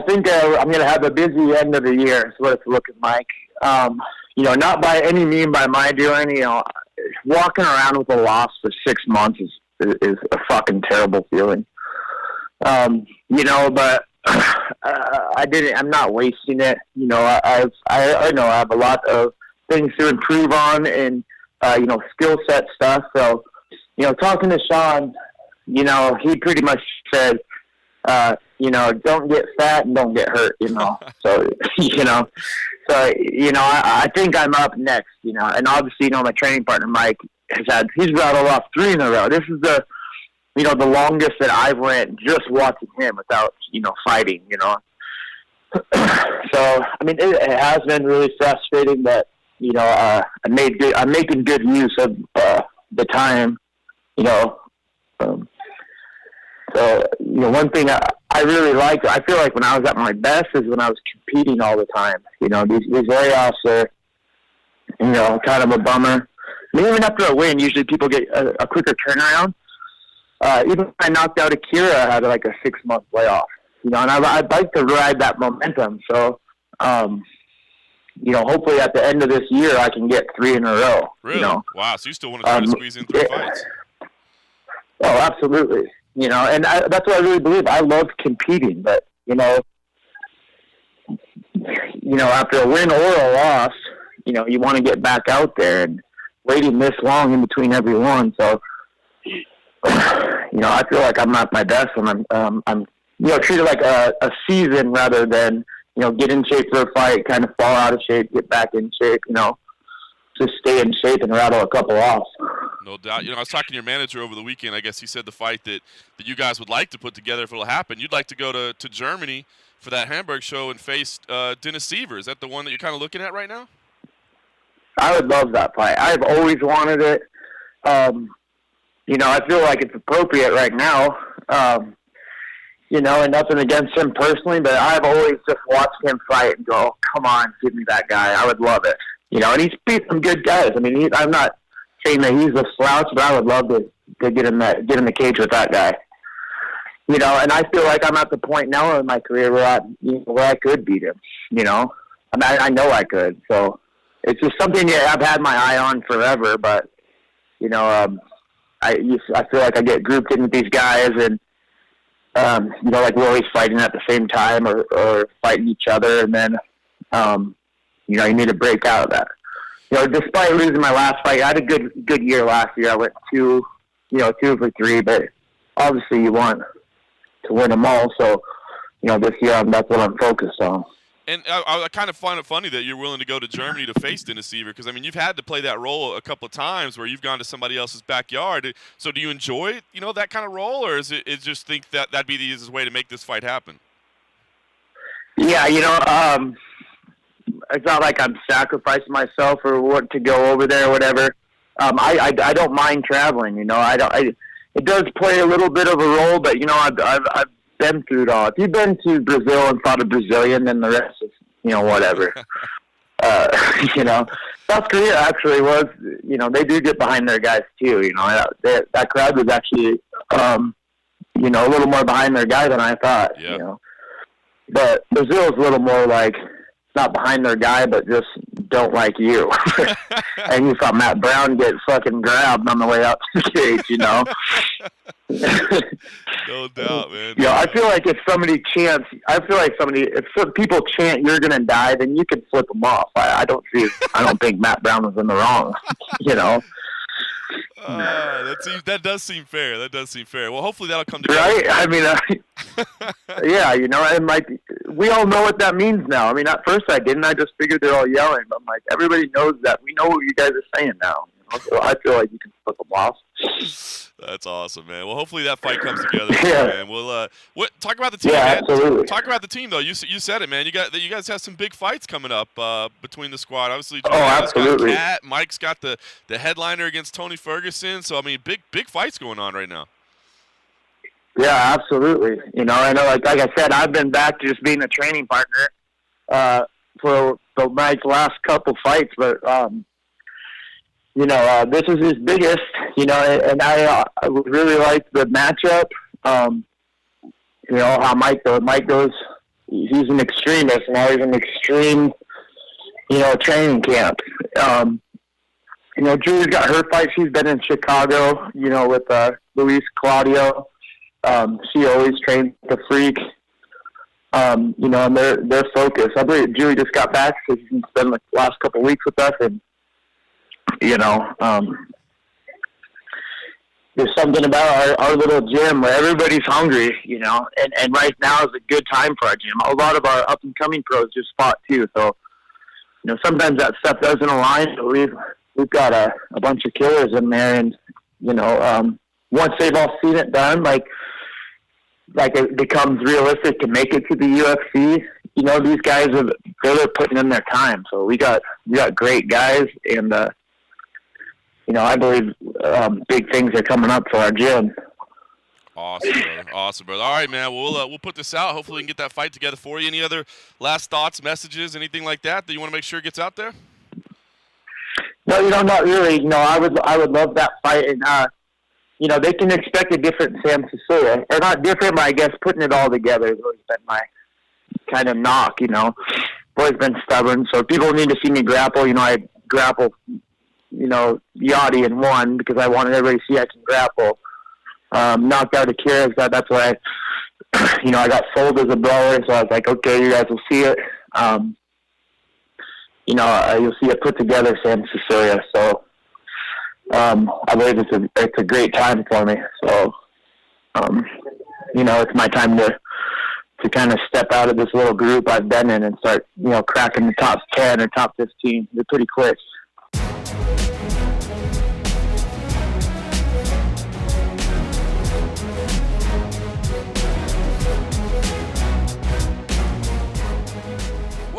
think I'm going to have a busy end of the year. Is what it's looking like. Not by any means by my doing. Walking around with a loss for 6 months is a fucking terrible feeling. But I'm not wasting it. I know I have a lot of things to improve on and skill set stuff. So talking to Sean, he pretty much said, don't get fat and don't get hurt, So, I think I'm up next, and obviously, my training partner, Mike, he's rattled off 3 in a row. This is the longest that I've went just watching him without, fighting, So, I mean, it has been really frustrating, but, I'm making good use of the time, So, one thing I really liked, I feel like when I was at my best is when I was competing all the time. These layoffs are, kind of a bummer. I mean, even after a win, usually people get a quicker turnaround. Even when I knocked out Akira, I had like a 6-month layoff. And I'd like to ride that momentum. So, hopefully at the end of this year, I can get 3 in a row. Really? Wow. So you still want to try to squeeze in 3 fights? Oh, absolutely. And that's what I really believe. I love competing, but, after a win or a loss, you want to get back out there, and waiting this long in between every one. So, I feel like I'm at my best when I'm treated like a season rather than, get in shape for a fight, kind of fall out of shape, get back in shape, just stay in shape and rattle a couple off. No doubt. I was talking to your manager over the weekend. I guess he said the fight that you guys would like to put together if it'll happen. You'd like to go to Germany for that Hamburg show and face Dennis Seaver. Is that the one that you're kind of looking at right now? I would love that fight. I've always wanted it. I feel like it's appropriate right now. And nothing against him personally, but I've always just watched him fight and go, oh, come on, give me that guy. I would love it. And he's beat some good guys. I mean, I'm not saying that he's a slouch, but I would love to get in the cage with that guy. And I feel like I'm at the point now in my career where I could beat him. I know I could. So it's just something I've had my eye on forever. But I feel like I get grouped in with these guys, and like we're always fighting at the same time or fighting each other, and then you need to break out of that. Despite losing my last fight, I had a good year last year. I went 2 for 3, but obviously you want to win them all. So, this year that's what I'm focused on. And I kind of find it funny that you're willing to go to Germany to face Dennis Seaver, because, I mean, you've had to play that role a couple of times where you've gone to somebody else's backyard. So do you enjoy, that kind of role, or is it just think that that'd be the easiest way to make this fight happen? Yeah, it's not like I'm sacrificing myself or what to go over there or whatever. I don't mind traveling, it does play a little bit of a role, but, I've been through it all. If you've been to Brazil and fought a Brazilian, then the rest is, whatever. South Korea actually was, they do get behind their guys too. That crowd was actually, a little more behind their guy than I thought. Yep. But Brazil is a little more like not behind their guy, but just don't like you. And you saw Matt Brown get fucking grabbed on the way up to the cage, No doubt, man. I feel like if people chant "you're gonna die," then you can flip them off. I don't think Matt Brown was in the wrong. That does seem fair. Well, hopefully that'll come together. Right? I mean, yeah, it might be, we all know what that means now. I mean, at first I didn't. I just figured they're all yelling. But I'm like, everybody knows that. We know what you guys are saying now. So I feel like you can flip them off. That's awesome, man. Well, hopefully that fight comes together, yeah. man. We'll talk about the team, yeah, man. Absolutely. Talk about the team, though. You said it, man. You guys have some big fights coming up between the squad. Obviously, absolutely. Got Cat, Mike's got the headliner against Tony Ferguson. So I mean, big fights going on right now. Yeah, absolutely. I know, like I said, I've been back to just being a training partner for Mike's last couple fights, but this is his biggest, and I would really like the matchup. How Mike goes, he's an extremist, now he's an extreme, training camp. Julie's got her fight. She's been in Chicago, with Luis Claudio. She always trains the freak. And they're focused. I believe Julie just got back, so she's spent the last couple of weeks with us, and there's something about our little gym where everybody's hungry, and right now is a good time for our gym. A lot of our up-and-coming pros just fought too, so, sometimes that stuff doesn't align, but we've got a bunch of killers in there, and, once they've all seen it done, like it becomes realistic to make it to the UFC, these guys they're putting in their time, so we got great guys, and, I believe big things are coming up for our gym. Awesome, brother. All right, man. We'll put this out. Hopefully, we can get that fight together for you. Any other last thoughts, messages, anything like that you want to make sure gets out there? No, not really. I would love that fight, and they can expect a different Sam Sicilia, or not different, but I guess putting it all together has always been my kind of knock. I've always been stubborn, so people need to see me grapple. I grapple. Yachty in one because I wanted everybody to see I can grapple. Knocked out Akira, that's why I got sold as a brawler, so I was like, okay, you guys will see it. You'll see it put together, Sam Sicilia. So I believe it's a great time for me. So it's my time to kind of step out of this little group I've been in and start cracking the top 10 or top 15. They're pretty quick.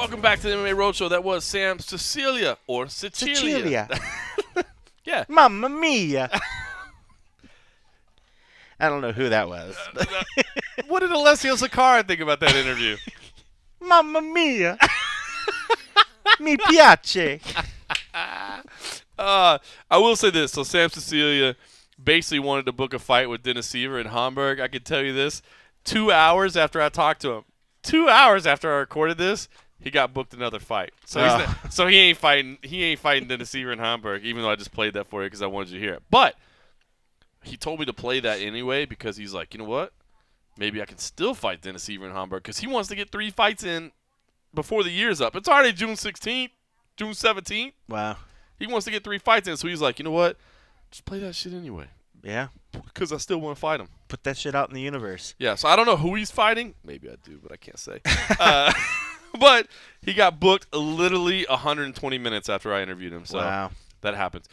Welcome back to the MMA Roadshow. That was Sam Sicilia or Sicilia. Yeah. Mamma mia. I don't know who that was. What did Alessio Sakara think about that interview? Mamma mia. Mi piace. I will say this. So Sam Sicilia basically wanted to book a fight with Dennis Siver in Hamburg. I can tell you this. 2 hours after I talked to him, 2 hours after I recorded this, he got booked another fight. So he ain't fighting. He ain't fighting Dennis Siver in Hamburg, even though I just played that for you because I wanted you to hear it. But he told me to play that anyway because he's like, you know what? Maybe I can still fight Dennis Siver in Hamburg because he wants to get 3 fights in before the year's up. It's already June 16th, June 17th. Wow. He wants to get 3 fights in, so he's like, you know what? Just play that shit anyway. Yeah. Because I still want to fight him. Put that shit out in the universe. Yeah, so I don't know who he's fighting. Maybe I do, but I can't say. But he got booked literally 120 minutes after I interviewed him. So wow. That happens.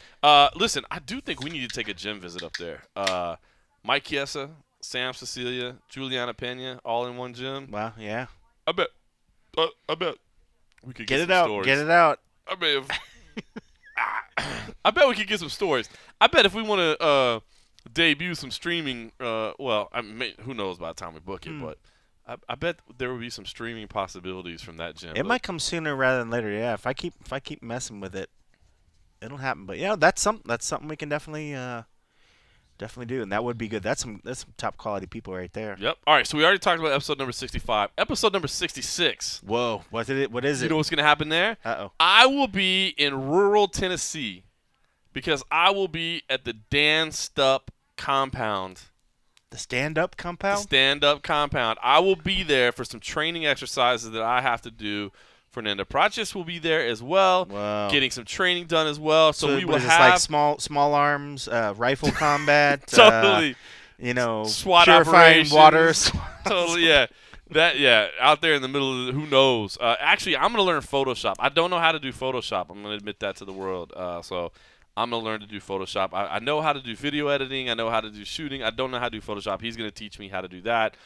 Listen, I do think we need to take a gym visit up there. Mike Chiesa, Sam Sicilia, Juliana Pena, all in one gym. Wow, yeah. I bet we could Get it some out. stories. Get it out. I bet we could get some stories. I bet if we want to debut some streaming, who knows by the time we book it, but I bet there will be some streaming possibilities from that gym. It might come sooner rather than later. Yeah, if I keep messing with it, it'll happen. But yeah, that's something we can definitely do, and that would be good. That's some top quality people right there. Yep. All right, so we already talked about episode number 65. Episode number 66. Whoa, what is it? You know what's going to happen there? Uh-oh. I will be in rural Tennessee because I will be at the Dan Stupp compound. The stand-up compound? The stand-up compound. I will be there for some training exercises that I have to do. Fernando Praches will be there as well, wow. Getting some training done as well. So we will have like small arms, rifle combat, totally. SWAT purifying water. Totally, yeah. Out there in the middle of who knows. Actually, I'm going to learn Photoshop. I don't know how to do Photoshop. I'm going to admit that to the world. So I'm going to learn to do Photoshop. I know how to do video editing. I know how to do shooting. I don't know how to do Photoshop. He's going to teach me how to do that.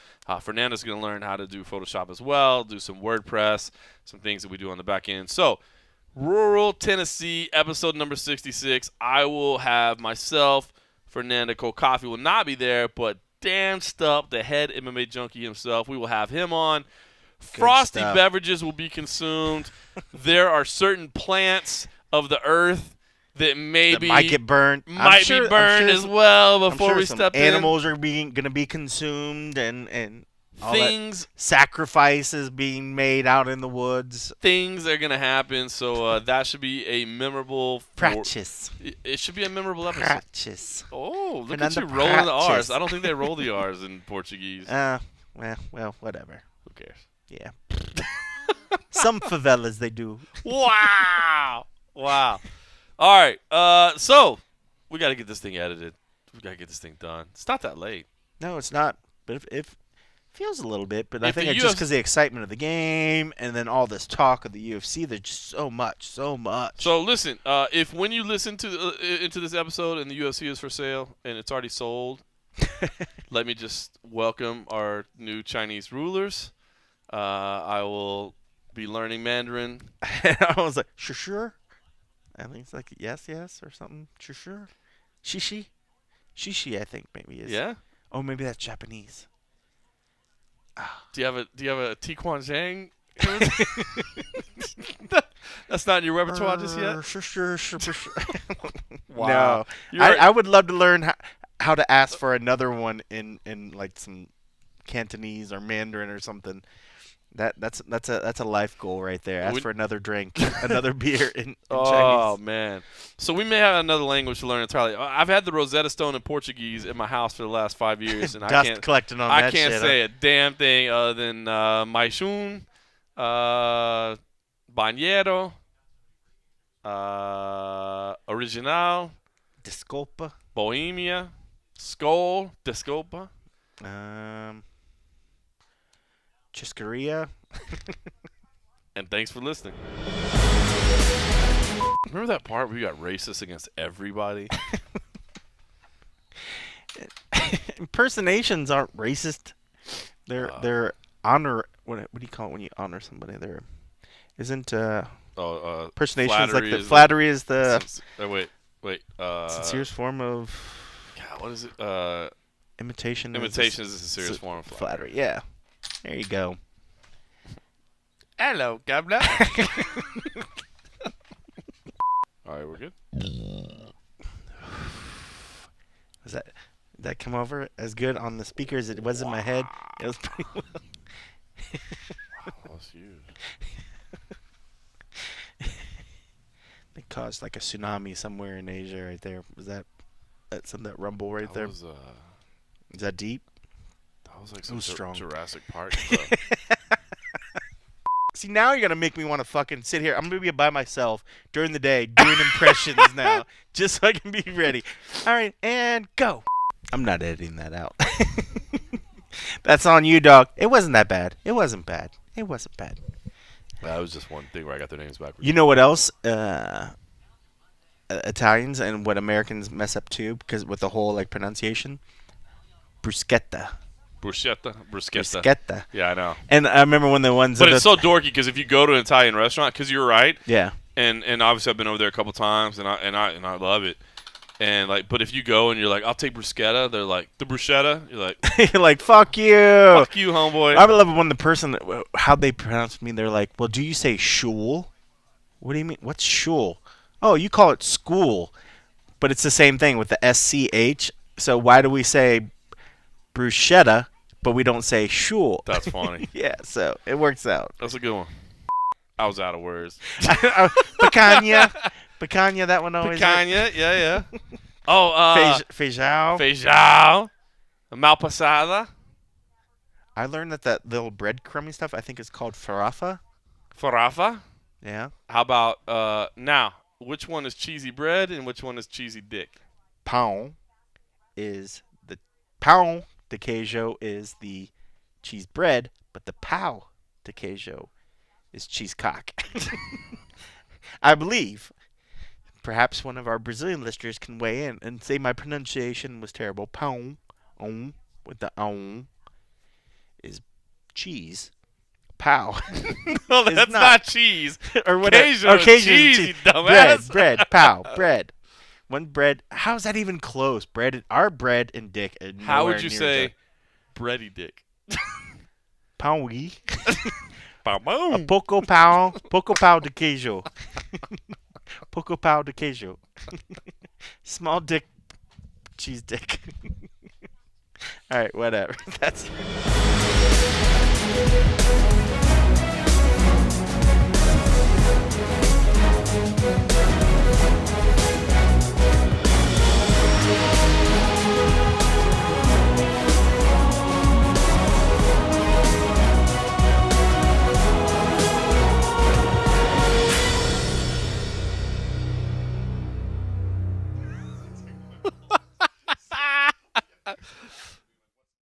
Fernando's going to learn how to do Photoshop as well, do some WordPress, some things that we do on the back end. So, rural Tennessee, episode number 66. I will have myself, Fernando Coffee will not be there, but Dan Stupp, the head MMA junkie himself, we will have him on. Frosty beverages will be consumed. There are certain plants of the earth that maybe might get burned. Might be burned as well before we step in. Animals are going to be consumed and all things, sacrifices being made out in the woods. Things are going to happen, so that should be a memorable practice. It should be a memorable episode. Practice. Oh, look at you rolling the R's. I don't think they roll the R's in Portuguese. Well, whatever. Who cares? Yeah. Some favelas they do. Wow. All right, so we got to get this thing edited. We got to get this thing done. It's not that late. No, it's not. But it feels a little bit. But I think it's just because of the excitement of the game and then all this talk of the UFC. There's just so much. So listen, if when you listen to into this episode and the UFC is for sale and it's already sold, let me just welcome our new Chinese rulers. I will be learning Mandarin. I was like, sure. I think it's like yes or something. Sure. Shishi, I think maybe is. Yeah. Oh, maybe that's Japanese. Do you have a Tiquan Zhang? That's not in your repertoire just yet. Sure. Wow. No, I would love to learn how to ask for another one in like some Cantonese or Mandarin or something. That's a life goal right there. Ask for another drink, another beer in Chinese. Oh man! So we may have another language to learn entirely. I've had the Rosetta Stone in Portuguese in my house for the last 5 years, and I can't collecting on I that can't shit, say a damn thing other than Maishun, Banheiro, Original, Desculpa, Bohemia, Skol, Desculpa. Chiscaria. And thanks for listening. Remember that part where you got racist against everybody? Impersonations aren't racist. They're honor. What do you call it when you honor somebody? They're Isn't Oh, impersonation is like flattery the is flattery is the wait. sincerest form of God, what is it? imitation. Imitation is the sincerest form of flattery. Yeah, there you go. Hello, Governor. All right, we're good. Did that come over as good on the speaker as it was in my head? It was pretty well. Wow, that was huge. They caused like a tsunami somewhere in Asia right there. Was that something that rumble right there? Is that deep? that was like It some was strong. Jurassic Park stuff. See, now you're gonna make me want to fucking sit here. I'm gonna be by myself during the day doing impressions now, just so I can be ready. All right, and go. I'm not editing that out. That's on you, dog. It wasn't that bad. It wasn't bad. That was just one thing where I got their names backwards. You know what else? Italians and what Americans mess up too, because with the whole like pronunciation, bruschetta. Bruschetta. Yeah, I know. And I remember when the ones. But it's so dorky because if you go to an Italian restaurant, because you're right. Yeah. And obviously I've been over there a couple times, and I love it. And like, but if you go and you're like, I'll take bruschetta, they're like, the bruschetta. You're like, you're like, fuck you. Fuck you, homeboy. I love it when the person, how they pronounce me, they're like, well, do you say shul? What do you mean? What's shul? Oh, you call it school. But it's the same thing with the SCH. So why do we say bruschetta, but we don't say shul? That's funny. Yeah, so it works out. That's a good one. I was out of words. Picanha. Picanha, that one always. Picanha, yeah. Oh, feijão. Feijão. Malpassada. I learned that little breadcrumby stuff, I think is called farofa. Farofa. Yeah. How about now? Which one is cheesy bread and which one is cheesy dick? Pão de queijo is the cheese bread, but the pão de queijo is cheese cock. I believe. Perhaps one of our Brazilian listeners can weigh in and say my pronunciation was terrible. Pão, with the is cheese. Pau. No, that's not cheese. Or whatever. Queijo is cheese, you dumbass. Bread. Pau. Bread. One bread. How is that even close? Our bread and dick. How would you say bready dick? Pão. Pão. Poco pau de queijo. Poco pau de queijo. Small dick, cheese dick. All right, whatever. That's